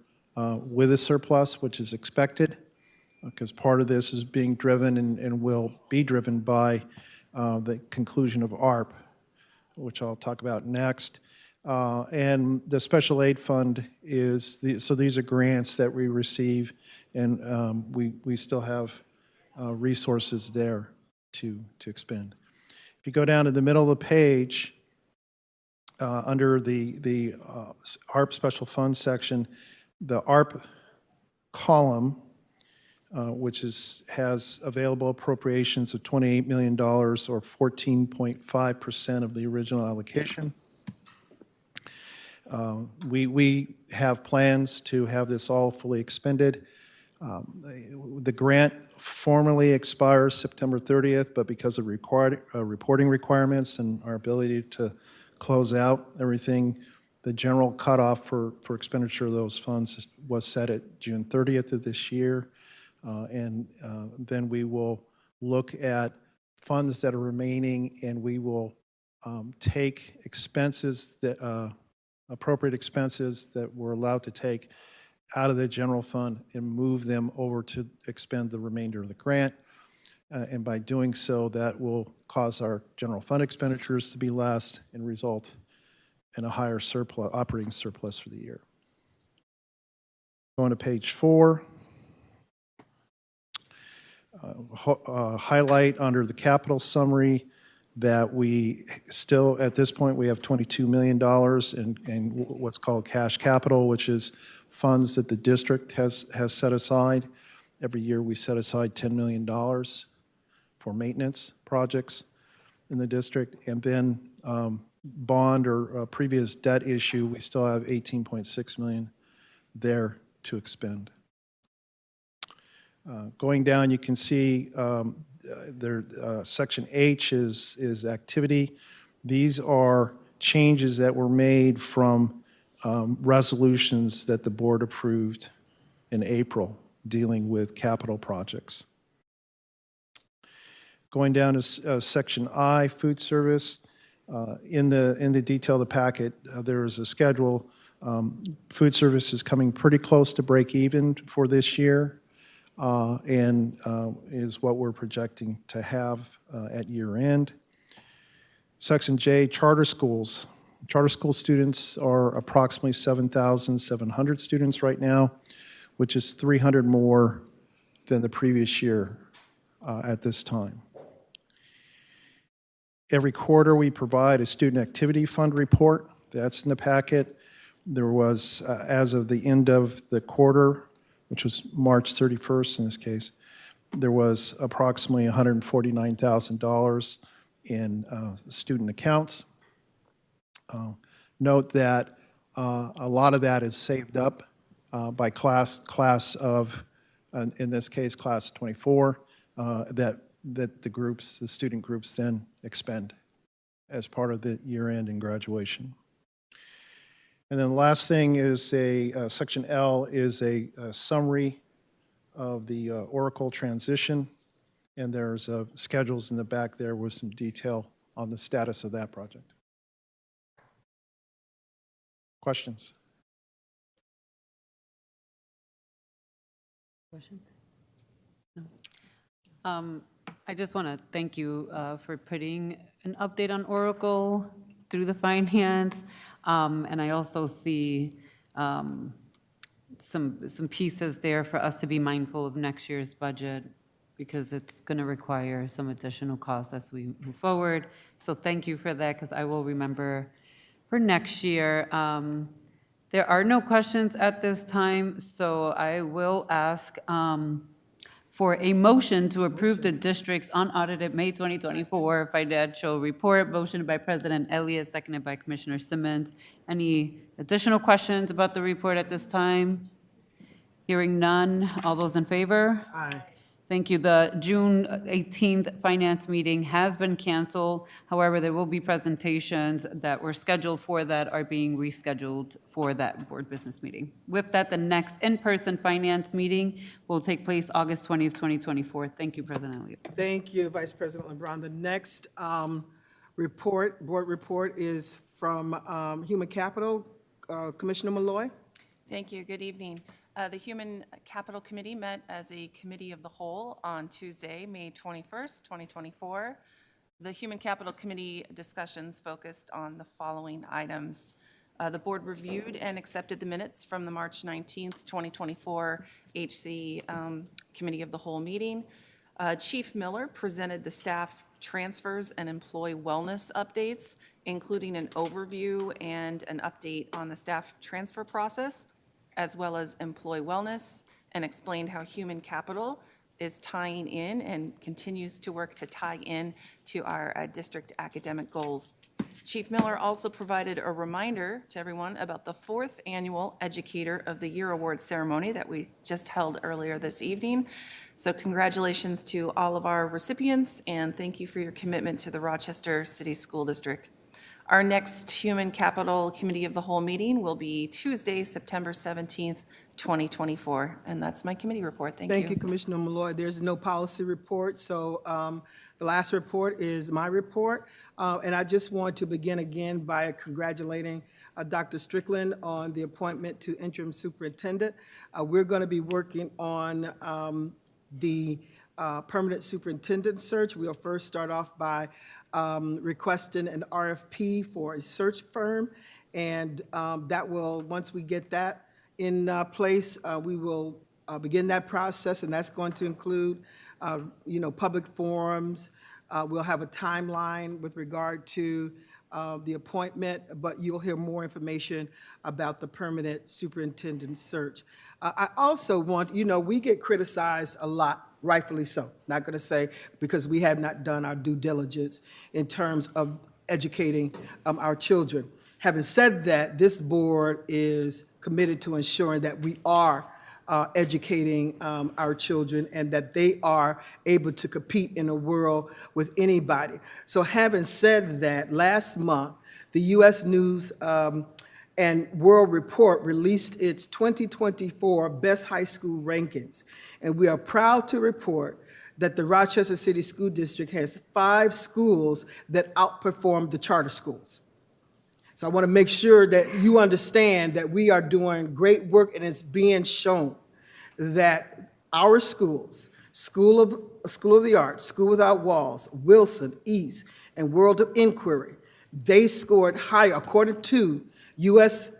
with a surplus, which is expected, because part of this is being driven and will be driven by the conclusion of ARP, which I'll talk about next. And the special aid fund is, so these are grants that we receive, and we still have resources there to expend. If you go down to the middle of the page, under the ARP special fund section, the ARP column, which has available appropriations of $28 million, or 14.5% of the original allocation. We have plans to have this all fully expended. The grant formally expires September 30th, but because of reporting requirements and our ability to close out everything, the general cutoff for expenditure of those funds was set at June 30th of this year. And then we will look at funds that are remaining, and we will take expenses that, appropriate expenses that we're allowed to take out of the general fund and move them over to expend the remainder of the grant. And by doing so, that will cause our general fund expenditures to be less and result in a higher surplus, operating surplus for the year. Going to page 4. Highlight under the capital summary that we still, at this point, we have $22 million in what's called cash capital, which is funds that the district has set aside. Every year we set aside $10 million for maintenance projects in the district. And then bond or previous debt issue, we still have $18.6 million there to expend. Going down, you can see section H is activity. These are changes that were made from resolutions that the board approved in April dealing with capital projects. Going down to section I, food service. In the detail of the packet, there is a schedule. Food service is coming pretty close to break even for this year, and is what we're projecting to have at year end. Section J, charter schools. Charter school students are approximately 7,700 students right now, which is 300 more than the previous year at this time. Every quarter, we provide a student activity fund report. That's in the packet. There was, as of the end of the quarter, which was March 31st in this case, there was approximately $149,000 in student accounts. Note that a lot of that is saved up by class of, in this case, class 24, that the student groups then expend as part of the year-end and graduation. And then the last thing is section L is a summary of the Oracle transition, and there's schedules in the back there with some detail on the status of that project. Questions? Questions? No. I just want to thank you for putting an update on Oracle through the finance. And I also see some pieces there for us to be mindful of next year's budget because it's going to require some additional costs as we move forward. So thank you for that, because I will remember for next year. There are no questions at this time, so I will ask for a motion to approve the district's unaudited May 2024 financial report. Motion by President Elliott, seconded by Commissioner Simmons. Any additional questions about the report at this time? Hearing none. All those in favor? Aye. Thank you. The June 18th finance meeting has been canceled. However, there will be presentations that were scheduled for that are being rescheduled for that board business meeting. With that, the next in-person finance meeting will take place August 20th, 2024. Thank you, President Elliott. Thank you, Vice President LeBron. The next board report is from Human Capital, Commissioner Malloy. Thank you. Good evening. The Human Capital Committee met as a committee of the whole on Tuesday, May 21st, 2024. The Human Capital Committee discussions focused on the following items. The board reviewed and accepted the minutes from the March 19th, 2024 HC Committee of the Whole meeting. Chief Miller presented the staff transfers and employee wellness updates, including an overview and an update on the staff transfer process, as well as employee wellness, and explained how human capital is tying in and continues to work to tie in to our district academic goals. Chief Miller also provided a reminder to everyone about the 4th annual Educator of the Year Award ceremony that we just held earlier this evening. So congratulations to all of our recipients, and thank you for your commitment to the Rochester City School District. Our next Human Capital Committee of the Whole meeting will be Tuesday, September 17th, 2024. And that's my committee report. Thank you. Thank you, Commissioner Malloy. There's no policy report, so the last report is my report. And I just want to begin again by congratulating Dr. Strickland on the appointment to interim superintendent. We're going to be working on the permanent superintendent search. We'll first start off by requesting an RFP for a search firm, and that will, once we get that in place, we will begin that process, and that's going to include, public forums. We'll have a timeline with regard to the appointment, but you'll hear more information about the permanent superintendent search. I also want, we get criticized a lot, rightfully so. Not going to say because we have not done our due diligence in terms of educating our children. Having said that, this board is committed to ensuring that we are educating our children and that they are able to compete in a world with anybody. So having said that, last month, the U.S. News and World Report released its 2024 Best High School Rankings. And we are proud to report that the Rochester City School District has 5 schools that outperform the charter schools. So I want to make sure that you understand that we are doing great work, and it's being shown that our schools, School of the Arts, School Without Walls, Wilson, East, and World of Inquiry, they scored higher, according to U.S.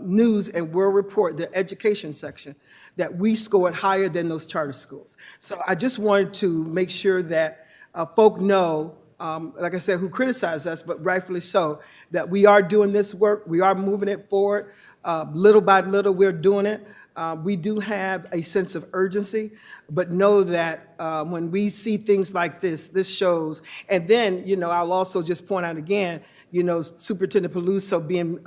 News and World Report, the education section, that we scored higher than those charter schools. So I just wanted to make sure that folk know, like I said, who criticize us, but rightfully so, that we are doing this work, we are moving it forward. Little by little, we're doing it. We do have a sense of urgency, but know that when we see things like this shows. And then, I'll also just point out again, Superintendent Peluso being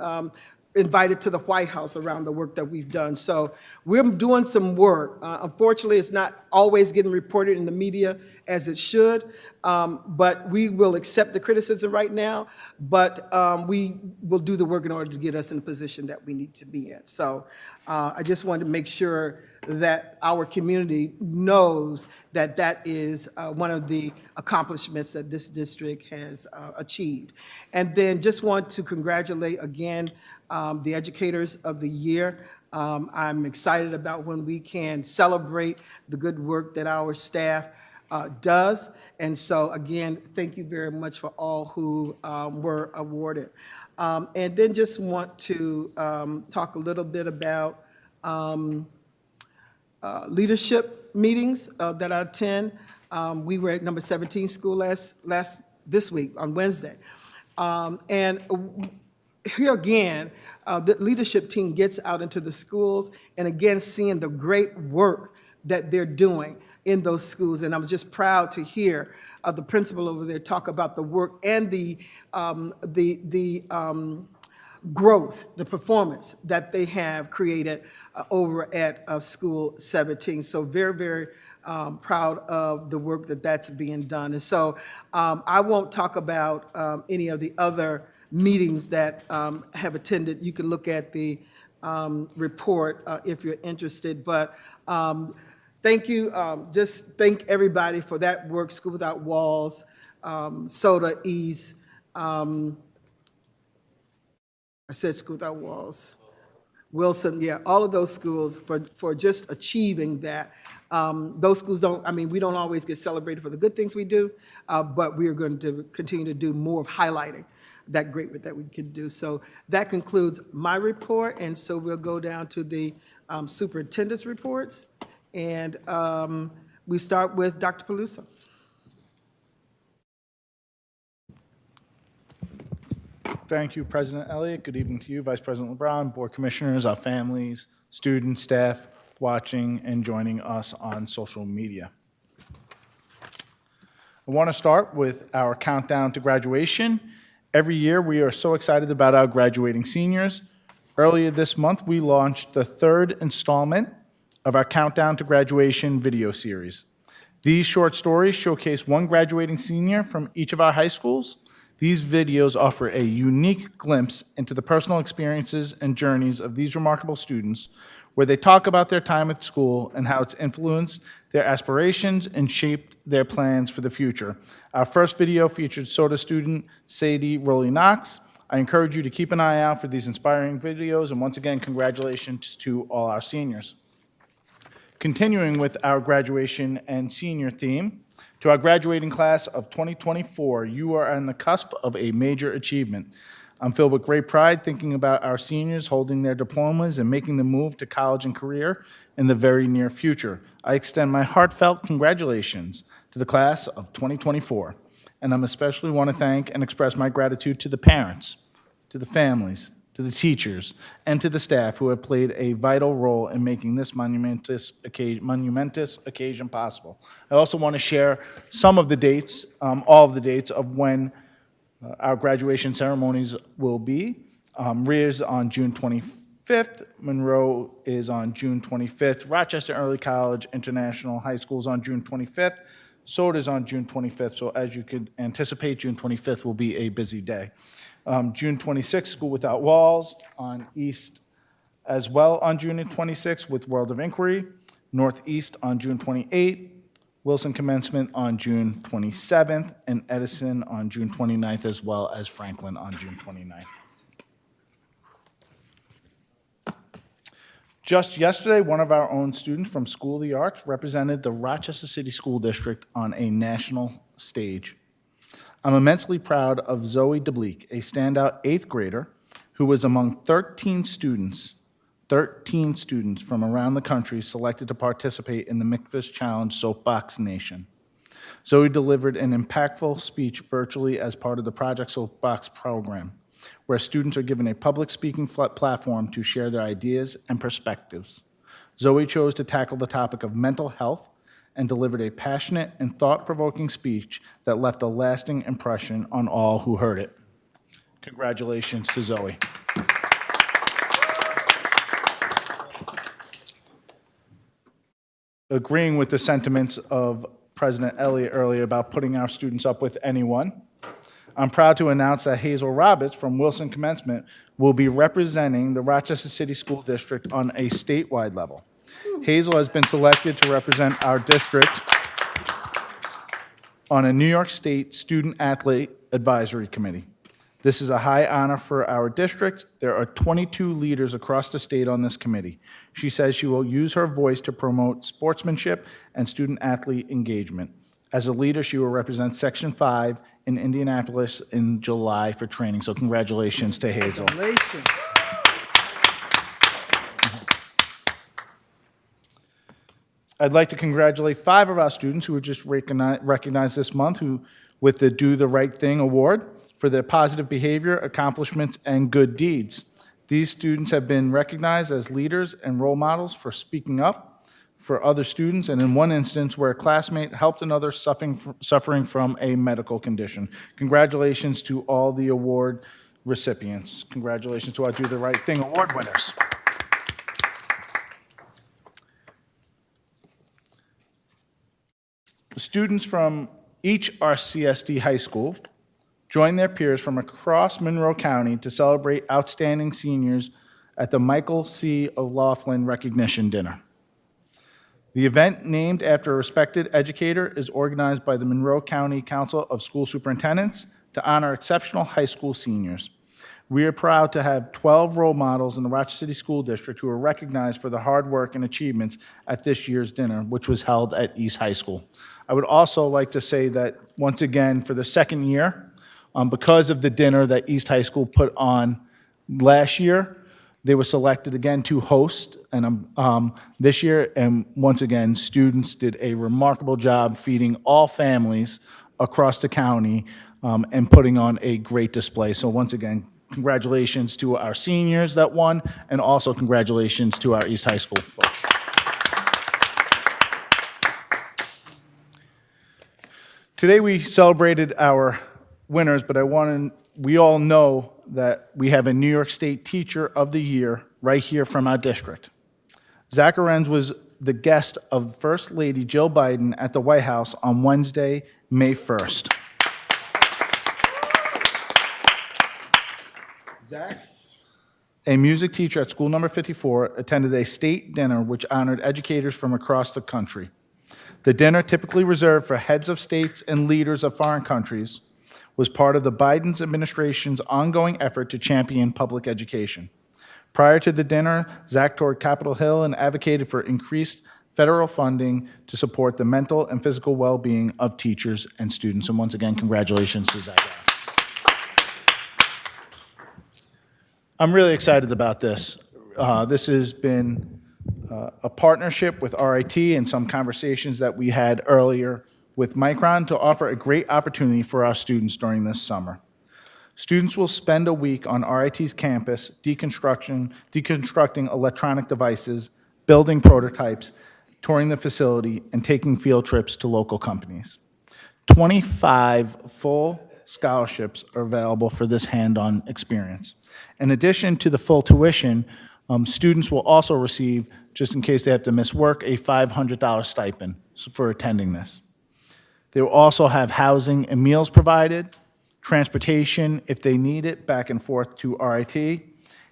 invited to the White House around the work that we've done. So we're doing some work. Unfortunately, it's not always getting reported in the media as it should, but we will accept the criticism right now, but we will do the work in order to get us in the position that we need to be in. So I just wanted to make sure that our community knows that that is one of the accomplishments that this district has achieved. And then just want to congratulate again the Educators of the Year. I'm excited about when we can celebrate the good work that our staff does. And so again, thank you very much for all who were awarded. And then just want to talk a little bit about leadership meetings that I attend. We were at number 17 school this week on Wednesday. And here again, the leadership team gets out into the schools and again, seeing the great work that they're doing in those schools. And I was just proud to hear the principal over there talk about the work and the growth, the performance that they have created over at School 17. So very, very proud of the work that's being done. And so I won't talk about any of the other meetings that have attended. You can look at the report if you're interested. But thank you. Just thank everybody for that work. School Without Walls, Soda East. I said School Without Walls. Wilson, yeah, all of those schools for just achieving that. Those schools we don't always get celebrated for the good things we do, but we are going to continue to do more of highlighting that great work that we can do. So that concludes my report, and so we'll go down to the superintendent's reports, and we start with Dr. Peluso. Thank you, President Elliott. Good evening to you, Vice President LeBron, Board Commissioners, our families, students, staff watching and joining us on social media. I want to start with our countdown to graduation. Every year, we are so excited about our graduating seniors. Earlier this month, we launched the third installment of our Countdown to Graduation video series. These short stories showcase one graduating senior from each of our high schools. These videos offer a unique glimpse into the personal experiences and journeys of these remarkable students, where they talk about their time at school and how it's influenced their aspirations and shaped their plans for the future. Our first video featured SOTA student Sadie Rowley-Knox. I encourage you to keep an eye out for these inspiring videos, and once again, congratulations to all our seniors. Continuing with our graduation and senior theme, to our graduating class of 2024, you are on the cusp of a major achievement. I'm filled with great pride thinking about our seniors holding their diplomas and making the move to college and career in the very near future. I extend my heartfelt congratulations to the class of 2024, and I'm especially want to thank and express my gratitude to the parents, to the families, to the teachers, and to the staff who have played a vital role in making this monumentous occasion possible. I also want to share some of the dates, all of the dates of when our graduation ceremonies will be. RIA is on June 25th, Monroe is on June 25th, Rochester Early College International High School is on June 25th, SOTA is on June 25th, so as you could anticipate, June 25th will be a busy day. June 26th, School Without Walls on East as well on June 26th with World of Inquiry, Northeast on June 28th, Wilson Commencement on June 27th, and Edison on June 29th, as well as Franklin on June 29th. Just yesterday, one of our own students from School of the Arts represented the Rochester City School District on a national stage. I'm immensely proud of Zoe DeBleek, a standout 8th grader who was among 13 students from around the country selected to participate in the McFish Challenge Soapbox Nation. Zoe delivered an impactful speech virtually as part of the Project Soapbox program, where students are given a public speaking platform to share their ideas and perspectives. Zoe chose to tackle the topic of mental health and delivered a passionate and thought-provoking speech that left a lasting impression on all who heard it. Congratulations to Zoe. Agreeing with the sentiments of President Elliott earlier about putting our students up with anyone, I'm proud to announce that Hazel Roberts from Wilson Commencement will be representing the Rochester City School District on a statewide level. Hazel has been selected to represent our district on a New York State Student Athlete Advisory Committee. This is a high honor for our district. There are 22 leaders across the state on this committee. She says she will use her voice to promote sportsmanship and student-athlete engagement. As a leader, she will represent Section 5 in Indianapolis in July for training. So congratulations to Hazel. Congratulations. I'd like to congratulate 5 of our students who were just recognized this month with the Do the Right Thing Award for their positive behavior, accomplishments, and good deeds. These students have been recognized as leaders and role models for speaking up for other students, and in one instance where a classmate helped another suffering from a medical condition. Congratulations to all the award recipients. Congratulations to our Do the Right Thing Award winners. Students from each RCSD high school joined their peers from across Monroe County to celebrate outstanding seniors at the Michael C. O'Laughlin Recognition Dinner. The event, named after a respected educator, is organized by the Monroe County Council of School Superintendents to honor exceptional high school seniors. We are proud to have 12 role models in the Rochester City School District who are recognized for their hard work and achievements at this year's dinner, which was held at East High School. I would also like to say that, once again, for the second year, because of the dinner that East High School put on last year, they were selected again to host this year, and once again, students did a remarkable job feeding all families across the county and putting on a great display. So once again, congratulations to our seniors that won, and also congratulations to our East High School folks. Today we celebrated our winners, but we all know that we have a New York State Teacher of the Year right here from our district. Zach Arens was the guest of First Lady Jill Biden at the White House on Wednesday, May 1st. Zach, a music teacher at school number 54, attended a state dinner which honored educators from across the country. The dinner, typically reserved for heads of states and leaders of foreign countries, was part of the Biden's administration's ongoing effort to champion public education. Prior to the dinner, Zach toured Capitol Hill and advocated for increased federal funding to support the mental and physical well-being of teachers and students. And once again, congratulations to Zach. I'm really excited about this. This has been a partnership with RIT and some conversations that we had earlier with Micron to offer a great opportunity for our students during this summer. Students will spend a week on RIT's campus deconstructing electronic devices, building prototypes, touring the facility, and taking field trips to local companies. 25 full scholarships are available for this hand-on experience. In addition to the full tuition, students will also receive, just in case they have to miss work, a $500 stipend for attending this. They will also have housing and meals provided, transportation if they need it back and forth to RIT,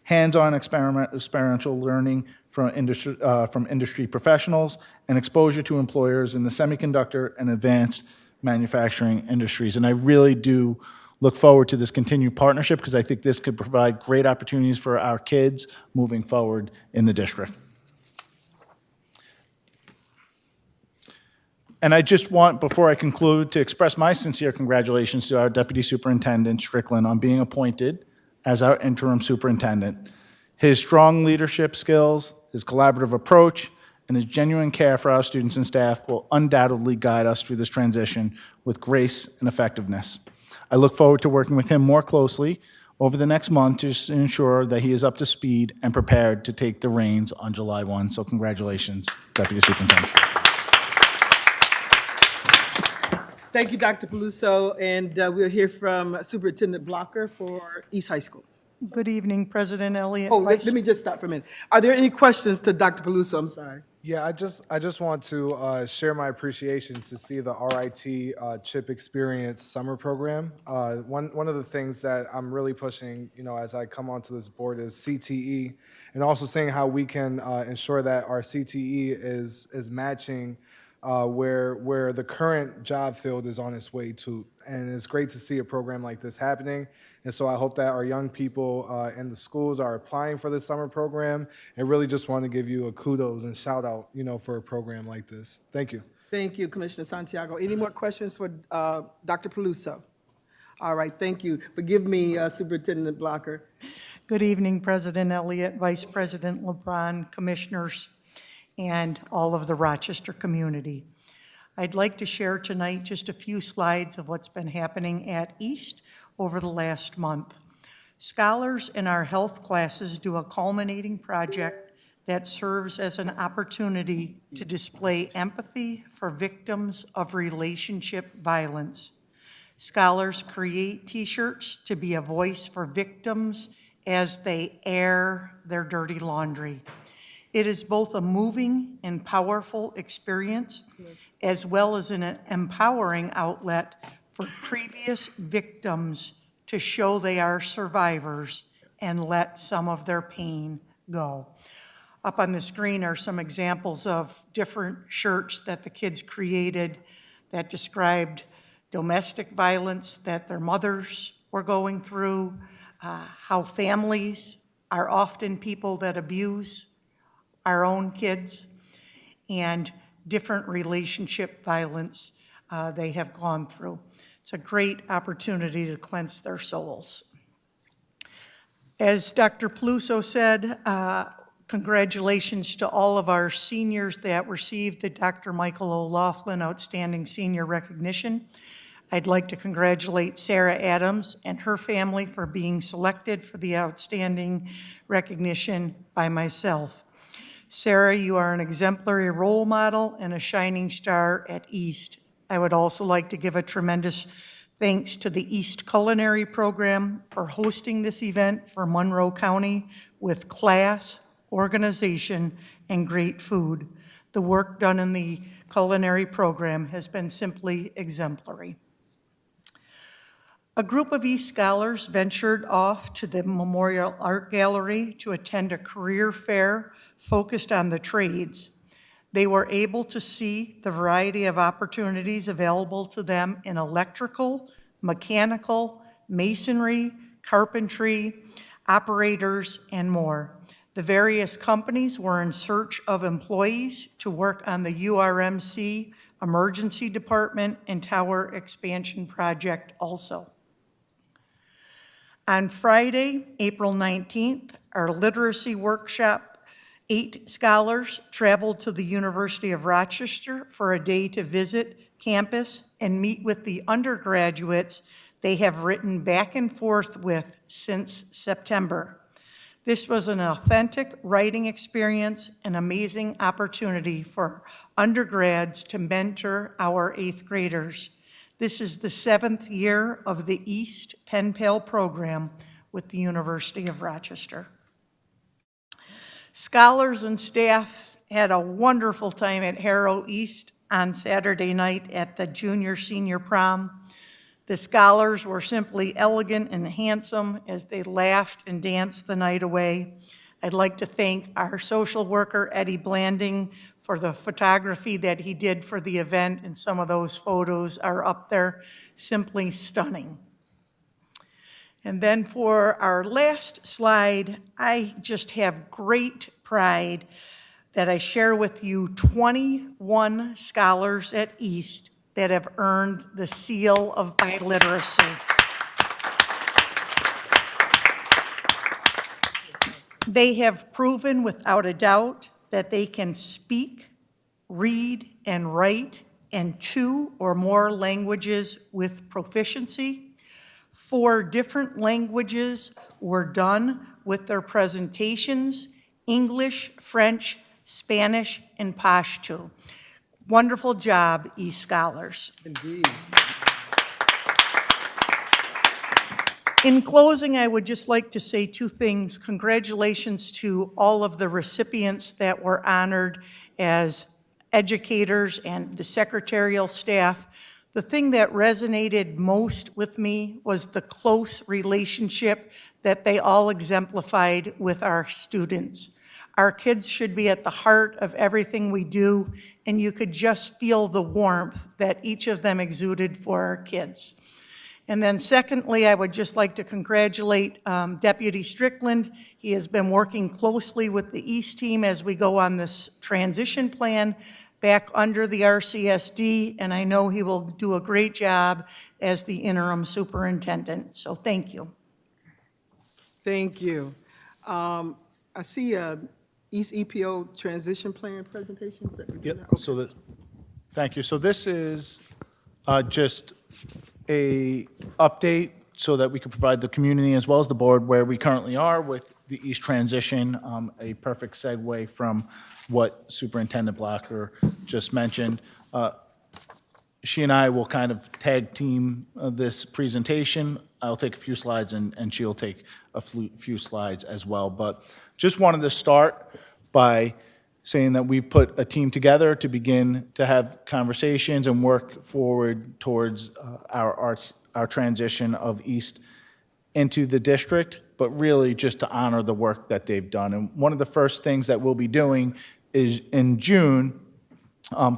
hands-on experiential learning from industry professionals, and exposure to employers in the semiconductor and advanced manufacturing industries. And I really do look forward to this continued partnership because I think this could provide great opportunities for our kids moving forward in the district. And I just want, before I conclude, to express my sincere congratulations to our Deputy Superintendent Strickland on being appointed as our interim superintendent. His strong leadership skills, his collaborative approach, and his genuine care for our students and staff will undoubtedly guide us through this transition with grace and effectiveness. I look forward to working with him more closely over the next month to ensure that he is up to speed and prepared to take the reins on July 1. So congratulations, Deputy Superintendent. Thank you, Dr. Peluso, and we'll hear from Superintendent Blocker for East High School. Good evening, President Elliott. Oh, let me just stop for a minute. Are there any questions to Dr. Peluso? I'm sorry. Yeah, I just want to share my appreciation to see the RIT CHIP Experience Summer Program. One of the things that I'm really pushing, as I come onto this board is CTE, and also seeing how we can ensure that our CTE is matching where the current job field is on its way to. And it's great to see a program like this happening. And so I hope that our young people in the schools are applying for the summer program, and really just want to give you a kudos and shout out, for a program like this. Thank you. Thank you, Commissioner Santiago. Any more questions for Dr. Peluso? All right, thank you. Forgive me, Superintendent Blocker. Good evening, President Elliott, Vice President LeBron, Commissioners. and all of the Rochester community. I'd like to share tonight just a few slides of what's been happening at East over the last month. Scholars in our health classes do a culminating project that serves as an opportunity to display empathy for victims of relationship violence. Scholars create T-shirts to be a voice for victims as they air their dirty laundry. It is both a moving and powerful experience, as well as an empowering outlet for previous victims to show they are survivors and let some of their pain go. Up on the screen are some examples of different shirts that the kids created that described domestic violence that their mothers were going through, how families are often people that abuse our own kids, and different relationship violence they have gone through. It's a great opportunity to cleanse their souls. As Dr. Peluso said, congratulations to all of our seniors that received the Dr. Michael O'Loughlin Outstanding Senior Recognition. I'd like to congratulate Sarah Adams and her family for being selected for the outstanding recognition by myself. Sarah, you are an exemplary role model and a shining star at East. I would also like to give a tremendous thanks to the East Culinary Program for hosting this event for Monroe County with class, organization, and great food. The work done in the culinary program has been simply exemplary. A group of East scholars ventured off to the Memorial Art Gallery to attend a career fair focused on the trades. They were able to see the variety of opportunities available to them in electrical, mechanical, masonry, carpentry, operators, and more. The various companies were in search of employees to work on the URMC Emergency Department and Tower Expansion Project also. On Friday, April 19th, our literacy workshop, 8 scholars traveled to the University of Rochester for a day to visit campus and meet with the undergraduates they have written back and forth with since September. This was an authentic writing experience, an amazing opportunity for undergrads to mentor our 8th graders. This is the 7th year of the East Pen Pal program with the University of Rochester. Scholars and staff had a wonderful time at Harrow East on Saturday night at the junior-senior prom. The scholars were simply elegant and handsome as they laughed and danced the night away. I'd like to thank our social worker, Eddie Blanding, for the photography that he did for the event, and some of those photos are up there, simply stunning. And then for our last slide, I just have great pride that I share with you 21 scholars at East that have earned the seal of biliteracy. They have proven without a doubt that they can speak, read, and write in 2 or more languages with proficiency. 4 different languages were done with their presentations: English, French, Spanish, and Pashto. Wonderful job, East scholars. Indeed. In closing, I would just like to say 2 things. Congratulations to all of the recipients that were honored as educators and the secretarial staff. The thing that resonated most with me was the close relationship that they all exemplified with our students. Our kids should be at the heart of everything we do, and you could just feel the warmth that each of them exuded for our kids. And then secondly, I would just like to congratulate Deputy Strickland. He has been working closely with the East team as we go on this transition plan back under the RCSD, and I know he will do a great job as the interim superintendent. So thank you. Thank you. I see East EPO transition plan presentation? Is that what we're doing Yep, now? so thank you. So this is just a update so that we can provide the community as well as the board where we currently are with the East transition, a perfect segue from what Superintendent Blocker just mentioned. She and I will kind of tag team this presentation. I'll take a few slides and she'll take a few slides as well. But just wanted to start by saying that we've put a team together to begin to have conversations and work forward towards our transition of East into the district, but really just to honor the work that they've done. And one of the first things that we'll be doing is in June,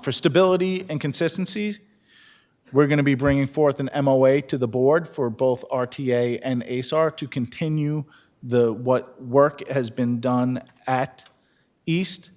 for stability and consistency, we're going to be bringing forth an MOA to the board for both RTA and ASAR to continue what work has been done at East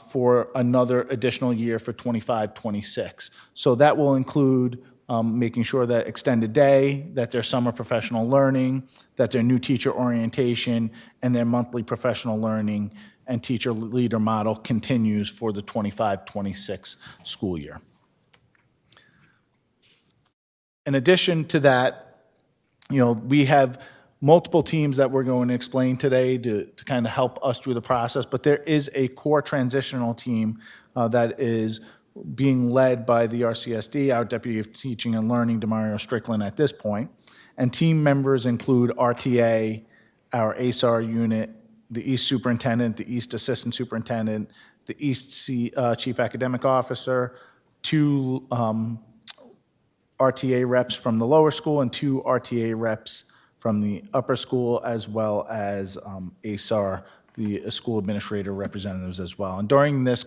for another additional year for 25-26. So that will include making sure that extended day, that their summer professional learning, that their new teacher orientation, and their monthly professional learning and teacher leader model continues for the 25-26 school year. In addition to that, we have multiple teams that we're going to explain today to kind of help us through the process, but there is a core transitional team that is being led by the RCSD, our Deputy of Teaching and Learning, Demario Strickland, at this point. And team members include RTA, our ASAR unit, the East Superintendent, the East Assistant Superintendent, the East Chief Academic Officer, 2 RTA reps from the lower school and 2 RTA reps from the upper school, as well as ASAR, the school administrator representatives as well. And during this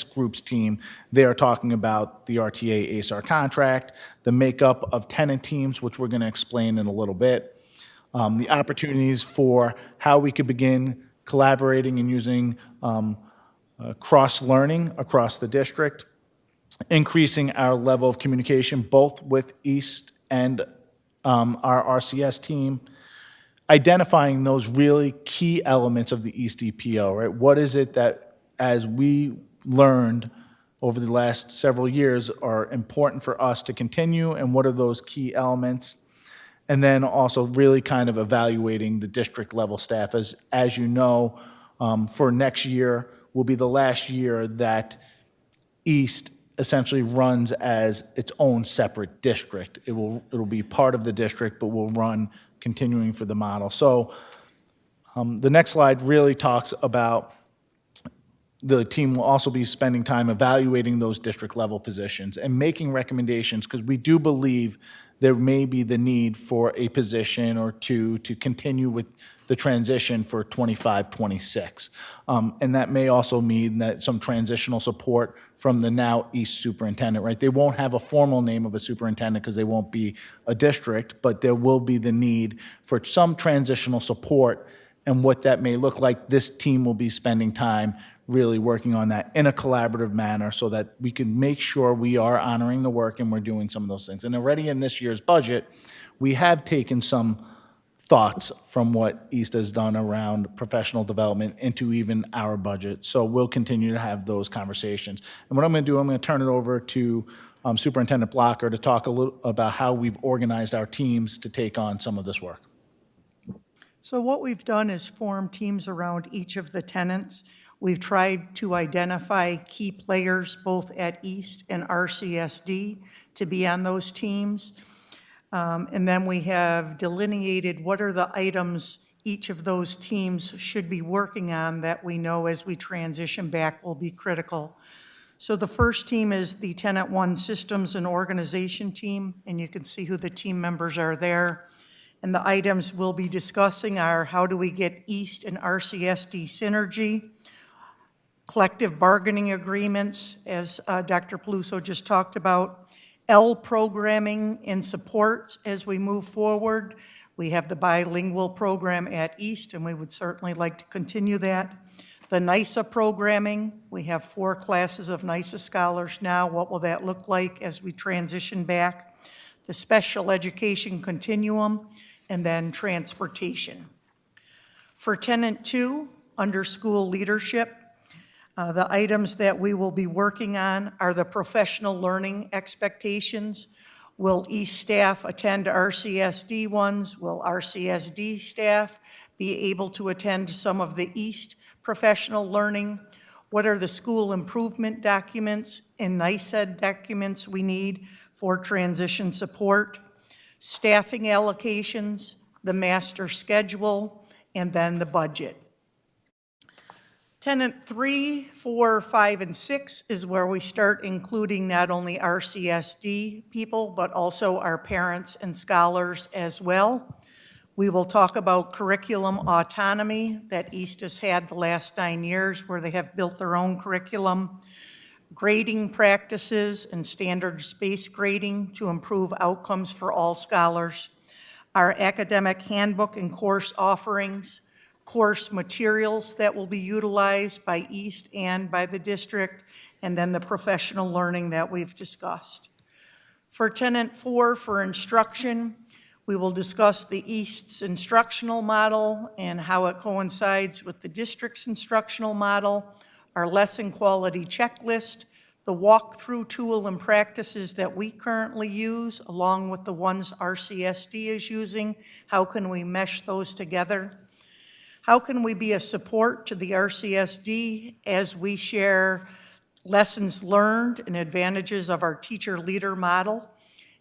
group's team, they are talking about the RTA ASAR contract, the makeup of tenant teams, which we're going to explain in a little bit, the opportunities for how we could begin collaborating and using cross-learning across the district, increasing our level of communication both with East and our RCS team, identifying those really key elements of the East EPO, right? What is it that, as we learned over the last several years, are important for us to continue, and what are those key elements? And then also really kind of evaluating the district level staff. As you know, for next year will be the last year that East essentially runs as its own separate district. It'll be part of the district, but will run continuing for the model. So the next slide really talks about the team will also be spending time evaluating those district level positions and making recommendations, because we do believe there may be the need for a position or two to continue with the transition for 25-26. And that may also mean that some transitional support from the now East superintendent, right? They won't have a formal name of a superintendent because they won't be a district, but there will be the need for some transitional support, and what that may look like. This team will be spending time really working on that in a collaborative manner so that we can make sure we are honoring the work and we're doing some of those things. And already in this year's budget, we have taken some thoughts from what East has done around professional development into even our budget. So we'll continue to have those conversations. And what I'm going to do, I'm going to turn it over to Superintendent Blocker to talk a little about how we've organized our teams to take on some of this work. So what we've done is form teams around each of the tenants. We've tried to identify key players both at East and RCSD to be on those teams. And then we have delineated what are the items each of those teams should be working on that we know as we transition back will be critical. So the first team is the Tenant 1 Systems and Organization team, and you can see who the team members are there. And the items we'll be discussing are how do we get East and RCSD synergy, collective bargaining agreements, as Dr. Peluso just talked about, L programming and supports as we move forward. We have the bilingual program at East, and we would certainly like to continue that. The NISA programming, we have 4 classes of NISA scholars now. What will that look like as we transition back? The special education continuum, and then transportation. For Tenant 2, Under school leadership, the items that we will be working on are the professional learning expectations. Will East staff attend RCSD ones? Will RCSD staff be able to attend some of the East professional learning? What are the school improvement documents and NICED documents we need for transition support? Staffing allocations, the master schedule, and then the budget. Tenant 3, 4, 5, and 6 is where we start including not only RCSD people, but also our parents and scholars as well. We will talk about curriculum autonomy that East has had the last 9 years, where they have built their own curriculum, grading practices and standards-based grading to improve outcomes for all scholars, our academic handbook and course offerings, course materials that will be utilized by East and by the district, and then the professional learning that we've discussed. For Tenant 4, for instruction, we will discuss the East's instructional model and how it coincides with the district's instructional model, our lesson quality checklist, the walkthrough tool and practices that we currently use, along with the ones RCSD is using. How can we mesh those together? How can we be a support to the RCSD as we share lessons learned and advantages of our teacher-leader model?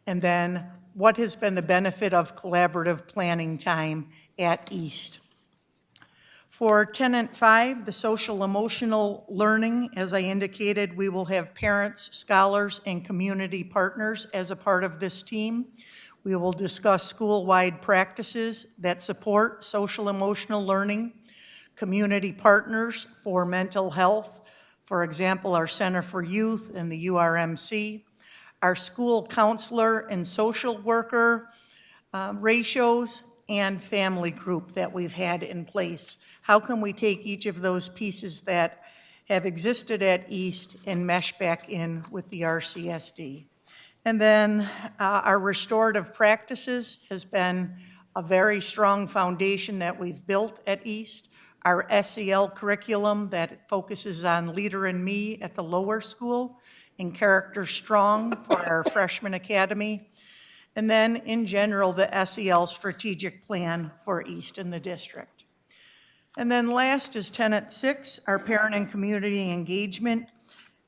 And then what has been the benefit of collaborative planning time at East? For Tenant 5, the social emotional learning, as I indicated, we will have parents, scholars, and community partners as a part of this team. We will discuss school-wide practices that support social emotional learning, community partners for mental health, for example, our Center for Youth and the URMC, our school counselor and social worker ratios, and family group that we've had in place. How can we take each of those pieces that have existed at East and mesh back in with the RCSD? And then our restorative practices has been a very strong foundation that we've built at East. Our SEL curriculum that focuses on Leader in Me at the lower school and Character Strong for our freshman academy. And then in general, the SEL strategic plan for East in the district. And then last is Tenant 6, our parent and community engagement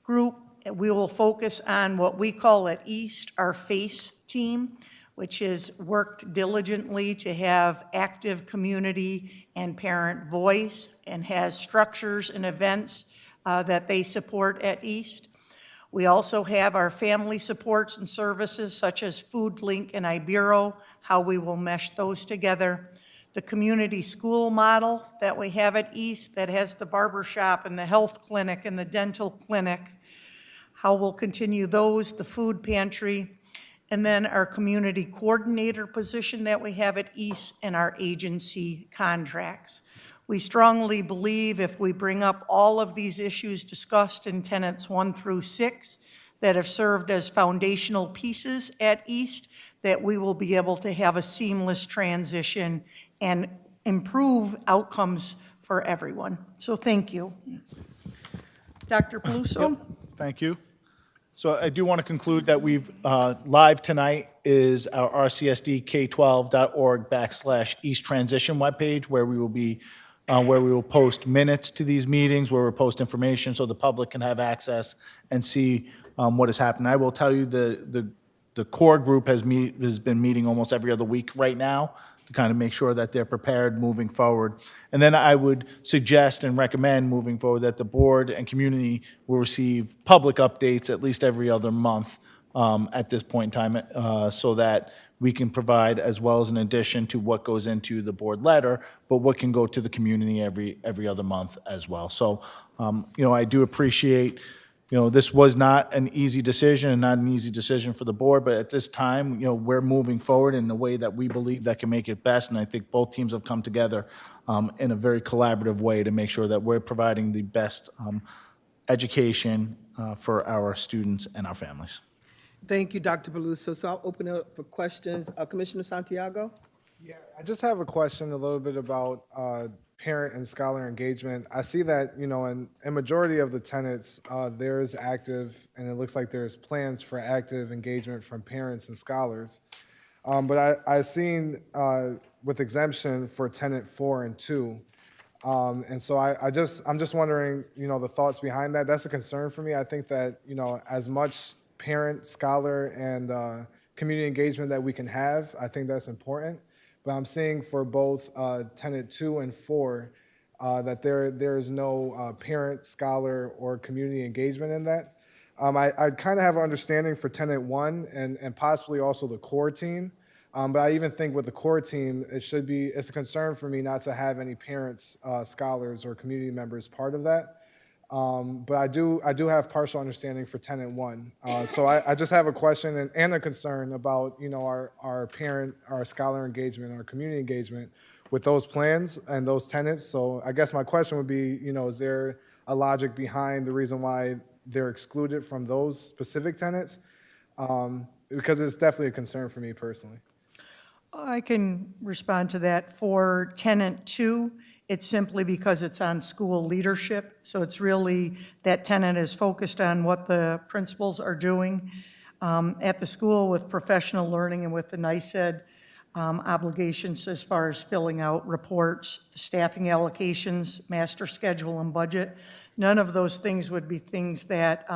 group. We will focus on what we call at East our FACE team, which has worked diligently to have active community and parent voice and has structures and events that they support at East. We also have our family supports and services such as Food Link and Ibero, how we will mesh those together. The community school model that we have at East that has the barber shop and the health clinic and the dental clinic, how we'll continue those, the food pantry, and then our community coordinator position that we have at East and our agency contracts. We strongly believe if we bring up all of these issues discussed in tenants 1 through 6 that have served as foundational pieces at East, that we will be able to have a seamless transition and improve outcomes for everyone. So thank you. Dr. Peluso? Thank you. So I do want to conclude that we've, live tonight is our rcsdk12.org/East Transition webpage, where we will be, where we will post minutes to these meetings, where we'll post information so the public can have access and see what has happened. I will tell you the core group has been meeting almost every other week right now to kind of make sure that they're prepared moving forward. And then I would suggest and recommend moving forward that the board and community will receive public updates at least every other month at this point in time, so that we can provide, as well as an addition to what goes into the board letter, but what can go to the community every other month as well. So, I do appreciate, this was not an easy decision and not an easy decision for the board, but at this time, we're moving forward in the way that we believe that can make it best. And I think both teams have come together in a very collaborative way to make sure that we're providing the best education for our students and our families. Thank you, Dr. Peluso. So I'll open it up for questions. Commissioner Santiago? Yeah, I just have a question a little bit about parent and scholar engagement, I see that, in majority of the tenants, there's active, and it looks like there's plans for active engagement from parents and scholars. But I've seen with exemption for tenant 4 and 2. And so I'm just wondering, the thoughts behind that. That's a concern for me. I think that, as much parent, scholar, and community engagement that we can have, I think that's important. But I'm seeing for both tenant 2 and 4 that there is no parent, scholar, or community engagement in that. I kind of have an understanding for tenant 1 and possibly also the core team. But I even think with the core team, it's a concern for me not to have any parents, scholars, or community members part of that. But I do have partial understanding for tenant 1. So I just have a question and a concern about, our parent, our scholar engagement, our community engagement with those plans and those tenants. So I guess my question would be, is there a logic behind the reason why they're excluded from those specific tenants? Because it's definitely a concern for me personally. I can respond to that. For tenant 2, it's simply because it's on school leadership. So it's really, that tenant is focused on what the principals are doing at the school with professional learning and with the NICED obligations as far as filling out reports, staffing allocations, master schedule, and budget. None of those things would be things that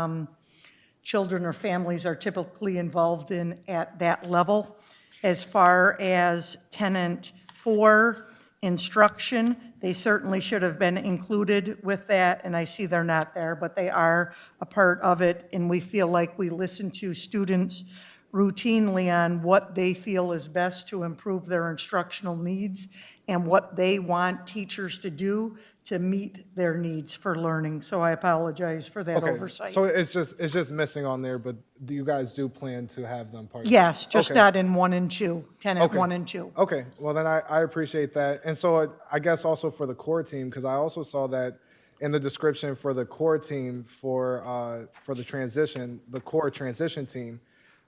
children or families are typically involved in at that level. As far as tenant 4, instruction, they certainly should have been included with that, and I see they're not there, but they are a part of it, and we feel like we listen to students routinely on what they feel is best to improve their instructional needs and what they want teachers to do to meet their needs for learning. So I apologize for that oversight. So it's just missing on there, but you guys do plan to have them part of it? Yes, just Okay. not in 1 and 2, tenant Okay. 1 and 2. Okay, well then I appreciate that. And so I guess also for the core team, because I also saw that in the description for the core team for the transition, the core transition team,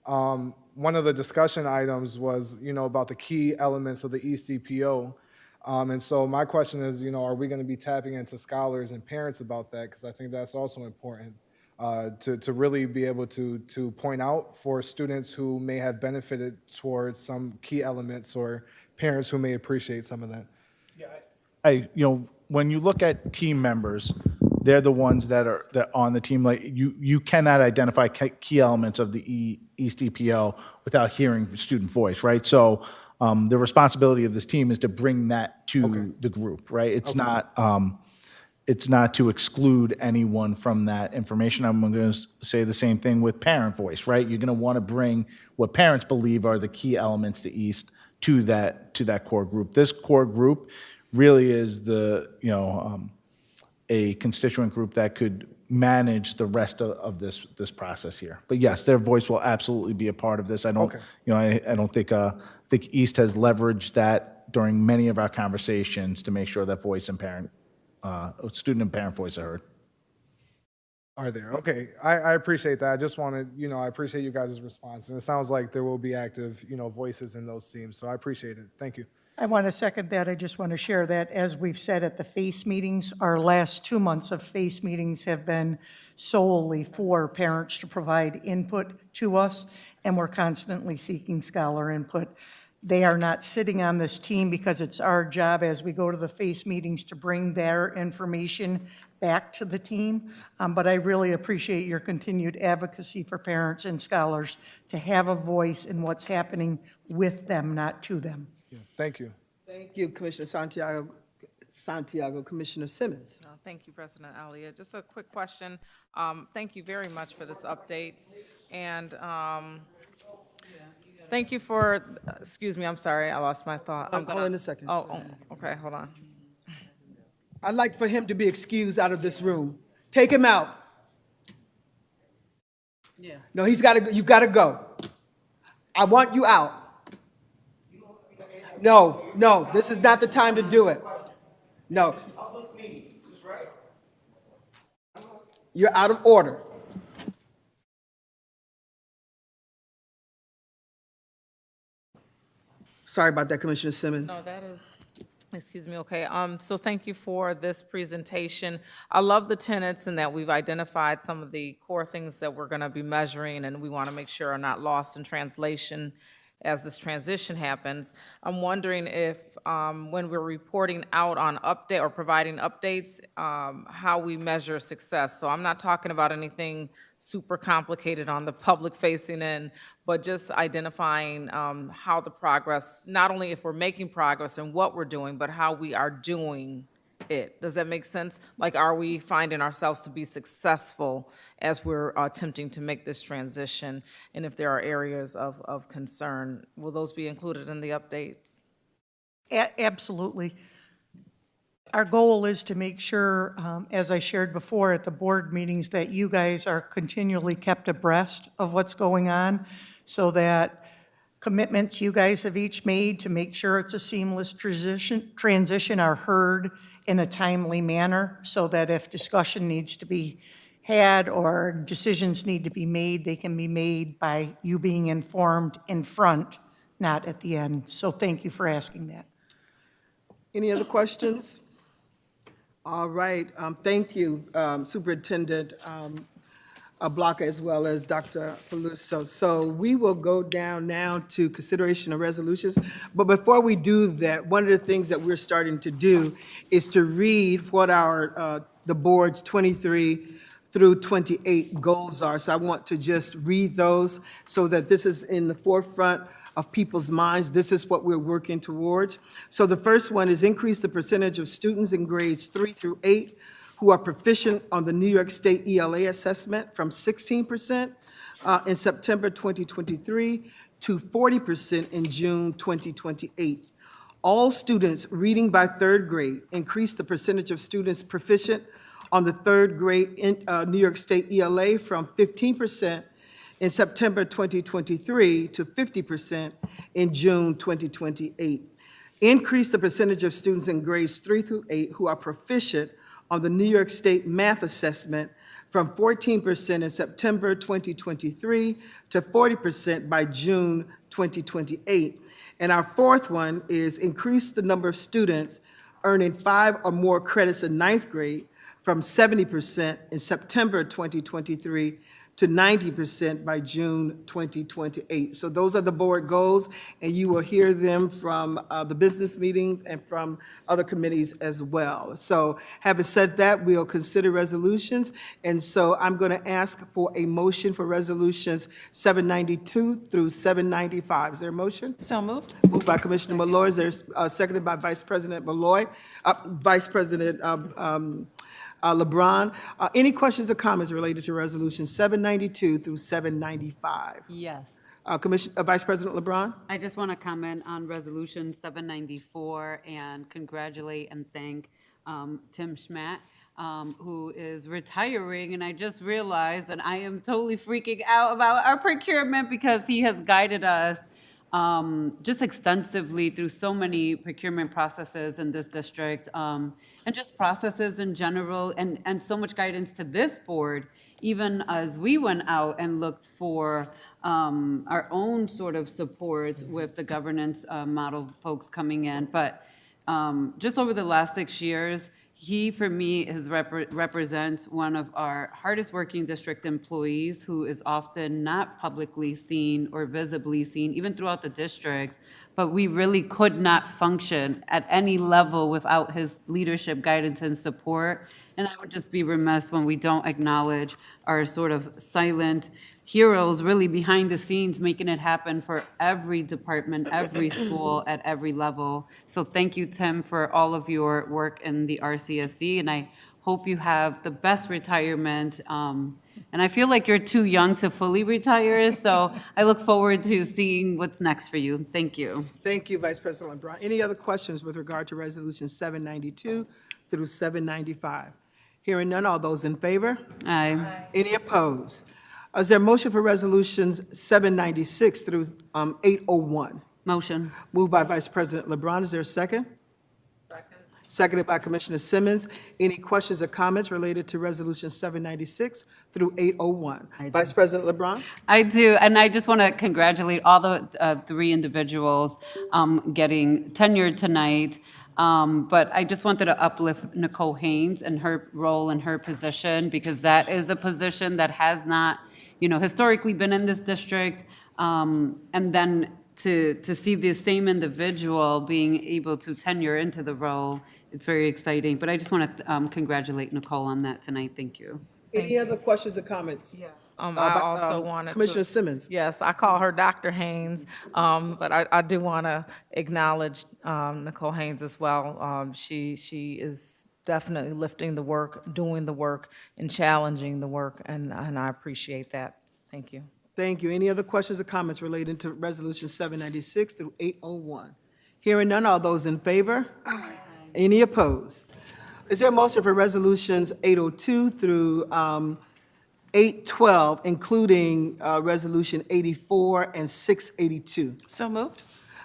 one of the discussion items was, about the key elements of the East EPO. And so my question is, are we going to be tapping into scholars and parents about that? Because I think that's also important to really be able to point out for students who may have benefited towards some key elements or parents who may appreciate some of that. When you look at team members, they're the ones that are on the team. Like you cannot identify key elements of the East EPO without hearing student voice, right? So the responsibility of this team is to bring that to the group, right? It's not to exclude anyone from that information. I'm going to say the same thing with parent voice, right? You're going to want to bring what parents believe are the key elements to East to that core group. This core group really is a constituent group that could manage the rest of this process here. But yes, their voice will absolutely be a part of this. I don't think East has leveraged that during many of our conversations to make sure that voice and student and parent voice are heard. Are there? Okay, I appreciate that. I just wanted, I appreciate you guys' response. And it sounds like there will be active, voices in those teams. So I appreciate it. Thank you. I want to second that. I just want to share that, as we've said at the FACE meetings, our last 2 months of FACE meetings have been solely for parents to provide input to us, and we're constantly seeking scholar input. They are not sitting on this team because it's our job as we go to the FACE meetings to bring their information back to the team. But I really appreciate your continued advocacy for parents and scholars to have a voice in what's happening with them, not to them. Yeah, thank you. Thank you, Commissioner Santiago. Commissioner Simmons. Thank you, President Elliott. Just a quick question. Thank you very much for this update. And thank you for, excuse me, I'm sorry, I lost my thought. Hold on a second. Oh, okay, hold on. I'd like for him to be excused out of this room. Take him out. Yeah. No, you've got to go. I want you out. No, this is not the time to do it. No. You're out of order. Sorry about that, Commissioner Simmons. No, that is Excuse me, okay. So thank you for this presentation. I love the tenets and that we've identified some of the core things that we're going to be measuring and we want to make sure are not lost in translation as this transition happens. I'm wondering if when we're reporting out on update or providing updates, how we measure success. So I'm not talking about anything super complicated on the public facing end, but just identifying how the progress, not only if we're making progress and what we're doing, but how we are doing it. Does that make sense? Like, are we finding ourselves to be successful as we're attempting to make this transition? And if there are areas of concern, will those be included in the updates? Absolutely. Our goal is to make sure, as I shared before at the board meetings, that you guys are continually kept abreast of what's going on so that commitments you guys have each made to make sure it's a seamless transition are heard in a timely manner so that if discussion needs to be had or decisions need to be made, they can be made by you being informed in front, not at the end. So thank you for asking that. Any other questions? All right, thank you, Superintendent Blocker, as well as Dr. Peluso. So we will go down now to consideration of resolutions. But before we do that, one of the things that we're starting to do is to read what our, the board's 23 through 28 goals are. So I want to just read those so that this is in the forefront of people's minds. This is what we're working towards. So the first one is increase the percentage of students in grades 3 through 8 who are proficient on the New York State ELA assessment from 16% in September 2023 to 40% in June 2028. All students reading by third grade, increase the percentage of students proficient on the third grade in New York State ELA from 15% in September 2023 to 50% in June 2028. Increase the percentage of students in grades 3 through 8 who are proficient on the New York State math assessment from 14% in September 2023 to 40% by June 2028. And our fourth one is increase the number of students earning 5 or more credits in ninth grade from 70% in September 2023 to 90% by June 2028. So those are the board goals, and you will hear them from the business meetings and from other committees as well. So having said that, we'll consider resolutions, and so I'm going to ask for a motion for resolutions 792 through 795. Is there a motion? So moved. Moved by Commissioner Malloy. Is there seconded by Vice President Malloy? Vice President LeBron. Any questions or comments related to resolution 792 through 795? Yes. Vice President LeBron? I just want to comment on Resolution 794 and congratulate and thank Tim Schmatt, who is retiring. And I just realized that I am totally freaking out about our procurement because he has guided us just extensively through so many procurement processes in this district, and just processes in general, and so much guidance to this board, even as we went out and looked for our own sort of support with the governance model folks coming in. But just over the last 6 years, he, for me, represents one of our hardest working district employees who is often not publicly seen or visibly seen, even throughout the district. But we really could not function at any level without his leadership, guidance, and support. And I would just be remiss when we don't acknowledge our sort of silent heroes really behind the scenes making it happen for every department, every school, at every level. So thank you, Tim, for all of your work in the RCSD, and I hope you have the best retirement. And I feel like you're too young to fully retire, so I look forward to seeing what's next for you. Thank you. Thank you, Vice President LeBron. Any other questions with regard to resolution 792 through 795? Hearing none, all those in favor? Aye. Any opposed? Is there a motion for resolutions 796 through 801? Motion. Moved by Vice President LeBron. Is there a second? Second. Seconded by Commissioner Simmons. Any questions or comments related to resolution 796 through 801? Vice President LeBron? I do, and I just want to congratulate all the three individuals getting tenured tonight. But I just wanted to uplift Nicole Haynes and her role and her position, because that is a position that has not, historically been in this district. And then to see the same individual being able to tenure into the role, it's very exciting. But I just want to congratulate Nicole on that tonight. Thank you. Any other questions or comments? I also wanted to. Commissioner Simmons. Yes, I call her Dr. Haynes, but I do want to acknowledge Nicole Haynes as well. She is definitely lifting the work, doing the work, and challenging the work, and I appreciate that. Thank you. Thank you. Any other questions or comments relating to Resolution 796 through 801? Hearing none, all those in favor? Aye. Any opposed? Is there a motion for Resolutions 802 through 812, including Resolution 84 and 682? So moved.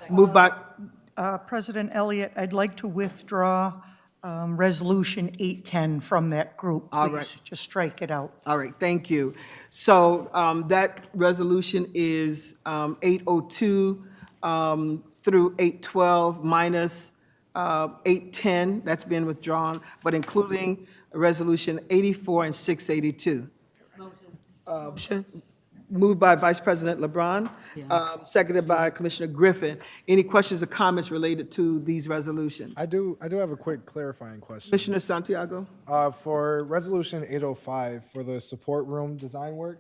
Moved by, President Elliott, I'd like to withdraw Resolution 810 from that group, All please. right. Just strike it out. all right, thank you. So that resolution is 802 through 812 minus 810, that's been withdrawn, but including Resolution 84 and 682. Motion. Moved by Vice President LeBron, seconded by Commissioner Griffin. Any questions or comments related to these resolutions? I do have a quick clarifying question. Commissioner Santiago? For Resolution 805, for the support room design work,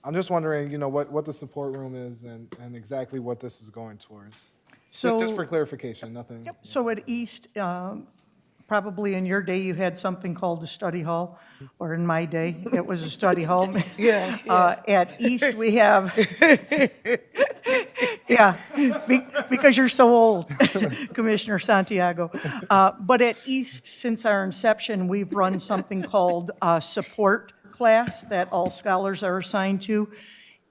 I'm just wondering, what the support room is and exactly what this is going towards. So- Just for clarification, nothing. So at East, probably in your day, you had something called a study hall, or in my day, it was a study hall. At East, we have, because you're so old, Commissioner Santiago. But at East, since our inception, we've run something called a support class that all scholars are assigned to.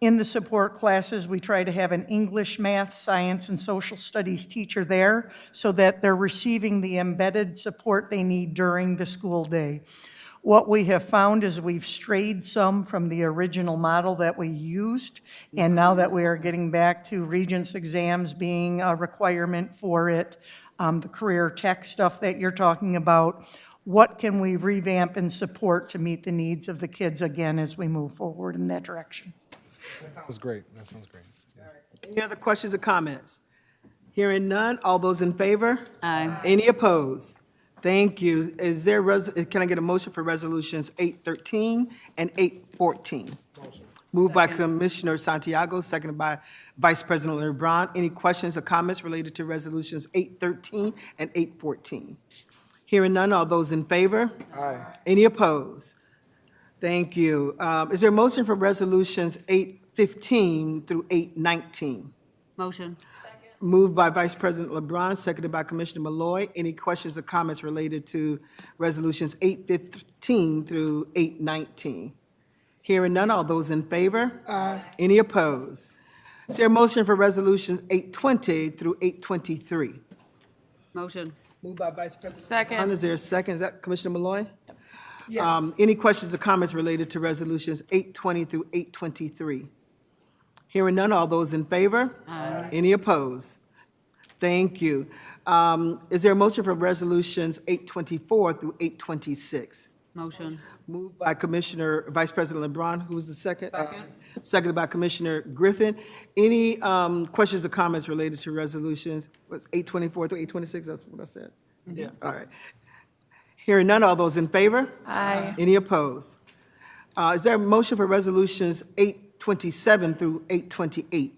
In the support classes, we try to have an English, math, science, and social studies teacher there so that they're receiving the embedded support they need during the school day. What we have found is we've strayed some from the original model that we used, and now that we are getting back to Regents exams being a requirement for it, the career tech stuff that you're talking about, what can we revamp and support to meet the needs of the kids again as we move forward in that direction? That sounds great. That sounds great. Yeah. Any other questions or comments? Hearing none, all those in favor? Aye. Any opposed? Thank you. Is there, can I get a motion for Resolutions 813 and 814? Motion. Moved by Commissioner Santiago, seconded by Vice President LeBron. Any questions or comments related to Resolutions 813 and 814? Hearing none, all those in favor? Aye. Any opposed? Thank you. Is there a motion for Resolutions 815 through 819? Motion. Moved by Vice President LeBron, seconded by Commissioner Malloy. Any questions or comments related to Resolutions 815 through 819? Hearing none, all those in favor? Aye. Any opposed? Is there a motion for Resolutions 820 through 823? Motion. Moved by Vice President. Second. Is there a second? Is that Commissioner Malloy? Yes. Any questions or comments related to Resolutions 820 through 823? Hearing none, all those in favor? Aye. Any opposed? Thank you. Is there a motion for Resolutions 824 through 826? Motion. Moved by Vice President LeBron, who was the second? Seconded by Commissioner Griffin. Any questions or comments related to resolutions? Was 824 through 826, that's what I said? Yeah, all right. Hearing none, all those in favor? Aye. Any opposed? Is there a motion for resolutions 827 through 828?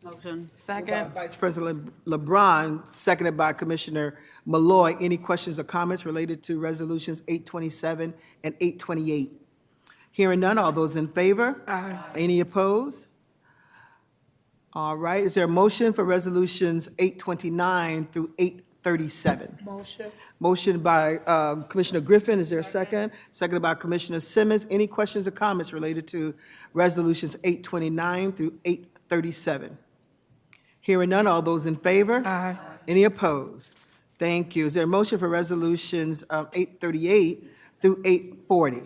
Motion. Second. Vice President LeBron, seconded by Commissioner Malloy. Any questions or comments related to resolutions 827 and 828? Hearing none, all those in favor? Aye. Any opposed? All right, is there a motion for resolutions 829 through 837? Motion. Motion by Commissioner Griffin, is there a second? Seconded by Commissioner Simmons. Any questions or comments related to resolutions 829 through 837? Hearing none, all those in favor? Aye. Any opposed? Thank you. Is there a motion for resolutions 838 through 840?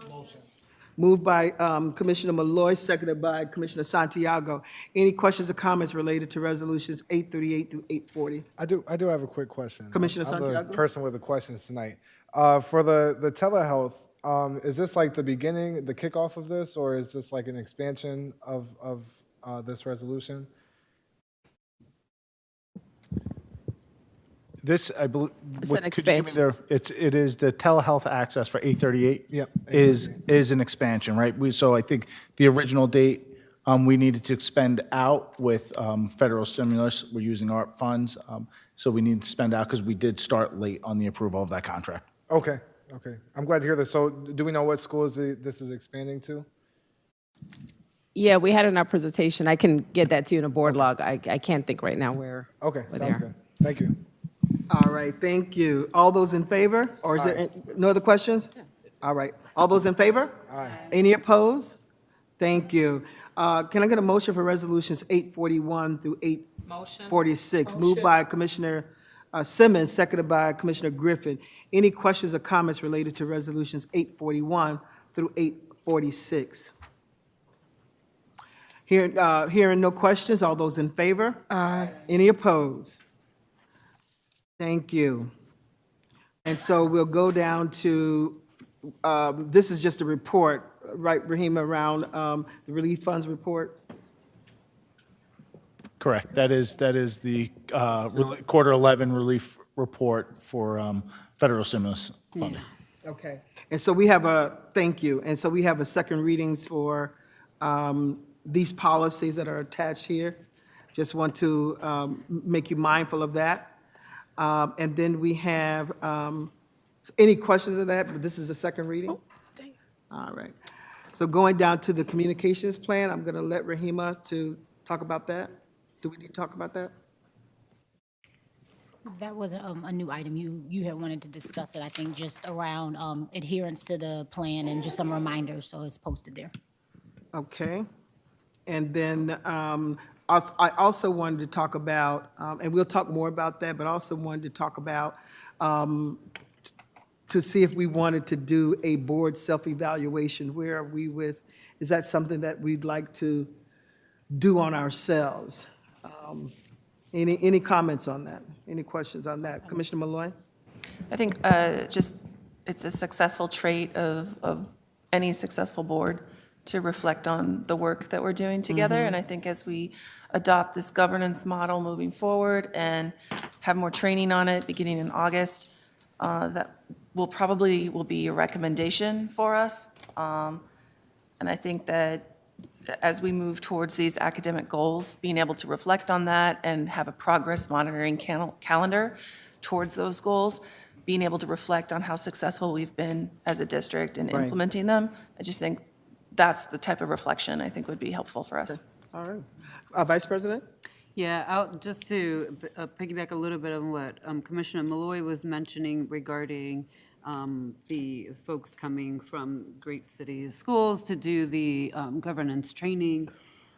Motion. Moved by Commissioner Malloy, seconded by Commissioner Santiago. Any questions or comments related to resolutions 838 through 840? I do have a quick question. Commissioner I'm Santiago? the person with the questions tonight. For the telehealth, is this like the beginning, the kickoff of this, or is this like an expansion of this resolution? This, I believe, It's an could you give me it is the telehealth access for 838 Yep. is an expansion, right? So I think the original date, we needed to expend out with federal stimulus. We're using ARP funds, so we need to spend out because we did start late on the approval of that contract. Okay, okay. I'm glad to hear this. So do we know what schools this is expanding to? Yeah, we had it in our presentation. I can get that to you in a board log. I can't think right now where. Okay, we're sounds there. good. Thank you. All right, thank you. All those in favor? Or is there no other questions? All right. All those in favor? Aye. Any opposed? Thank you. Can I get a motion for resolutions 841 through 846? Moved by Commissioner Simmons, seconded by Commissioner Griffin. Any questions or comments related to resolutions 841 through 846? Hearing no questions, all those in favor? Aye. Any opposed? Thank you. And so we'll go down to, this is just a report, right, Rahima, around the relief funds report? Correct. That is the quarter 11 relief report for federal stimulus funding. Okay. And so we have thank you. And so we have a second readings for these policies that are attached here. Just want to make you mindful of that. And then we have, any questions of that? This is the second reading? Oh, dang. All right. So going down to the communications plan, I'm going to let Rahima to talk about that. Do we need to talk about that? That wasn't a new item. You had wanted to discuss it, I think, just around adherence to the plan and just some reminders, so it's posted there. Okay. And then I also wanted to talk about, and we'll talk more about that, but also wanted to talk about to see if we wanted to do a board self-evaluation. Where are we with, is that something that we'd like to do on ourselves? Any comments on that? Any questions on that? Commissioner Malloy? I think just it's a successful trait of any successful board to reflect on the work that we're doing together. And I think as we adopt this governance model moving forward and have more training on it beginning in August, that will be a recommendation for us. And I think that as we move towards these academic goals, being able to reflect on that and have a progress monitoring calendar towards those goals, being able to reflect on how successful we've been as a district in implementing them, I just think that's the type of reflection I think would be helpful for us. All right. Vice President? Yeah, just to piggyback a little bit on what Commissioner Malloy was mentioning regarding the folks coming from great city schools to do the governance training.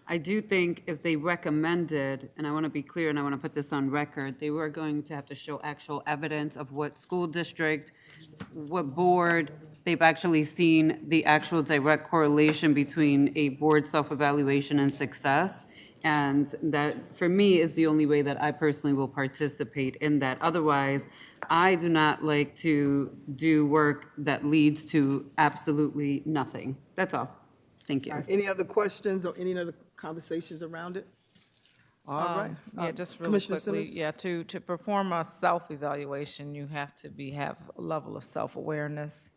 I do think if they recommended, and I want to be clear and I want to put this on record, they were going to have to show actual evidence of what school district, what board, they've actually seen the actual direct correlation between a board self-evaluation and success. And that, for me, is the only way that I personally will participate in that. Otherwise, I do not like to do work that leads to absolutely nothing. That's all. Thank you. Any other questions or any other conversations around it? All right. Yeah, just really Commissioner quickly, Simmons? yeah, to perform a self-evaluation, you have to have a level of self-awareness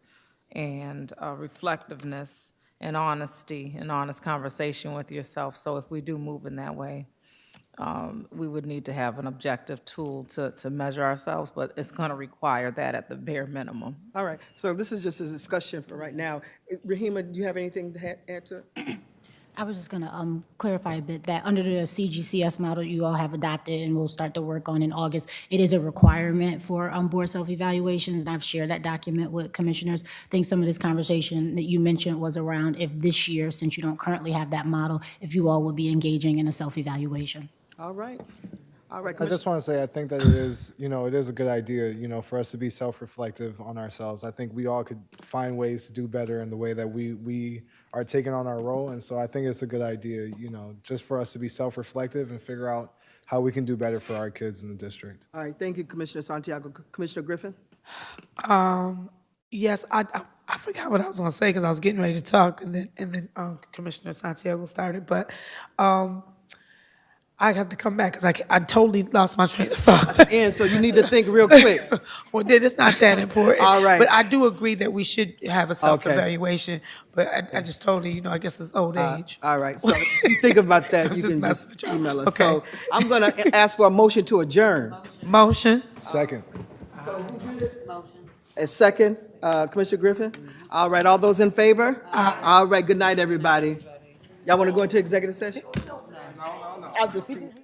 and reflectiveness and honesty and honest conversation with yourself. So if we do move in that way, we would need to have an objective tool to measure ourselves, but it's going to require that at the bare minimum. All right. So this is just a discussion for right now. Rahima, do you have anything to add to it? I was just going to clarify a bit that under the CGCS model you all have adopted and we'll start to work on in August, it is a requirement for board self-evaluations, and I've shared that document with commissioners. I think some of this conversation that you mentioned was around if this year, since you don't currently have that model, if you all would be engaging in a self-evaluation. All right. All right, I just want to say, I think that it is, it is a good idea, for us to be self-reflective on ourselves. I think we all could find ways to do better in the way that we are taking on our role. And so I think it's a good idea, just for us to be self-reflective and figure out how we can do better for our kids in the district. All right, thank you, Commissioner Santiago. Commissioner Griffin? Yes, I forgot what I was going to say because I was getting ready to talk, and then Commissioner Santiago started. But I have to come back because I totally lost my train of thought. And so you need to think real quick. Well, then it's not that important. All right. But I do agree that we should have a self-evaluation. But I just totally, I guess it's old age. All right, so if you think about that, you can messing just with you. email us. Okay. So I'm going to ask for a motion to adjourn. Motion. Second. A second, Commissioner Griffin? All right, all those in favor? All right, good night, everybody. Y'all want to go into executive session? I'll just tease.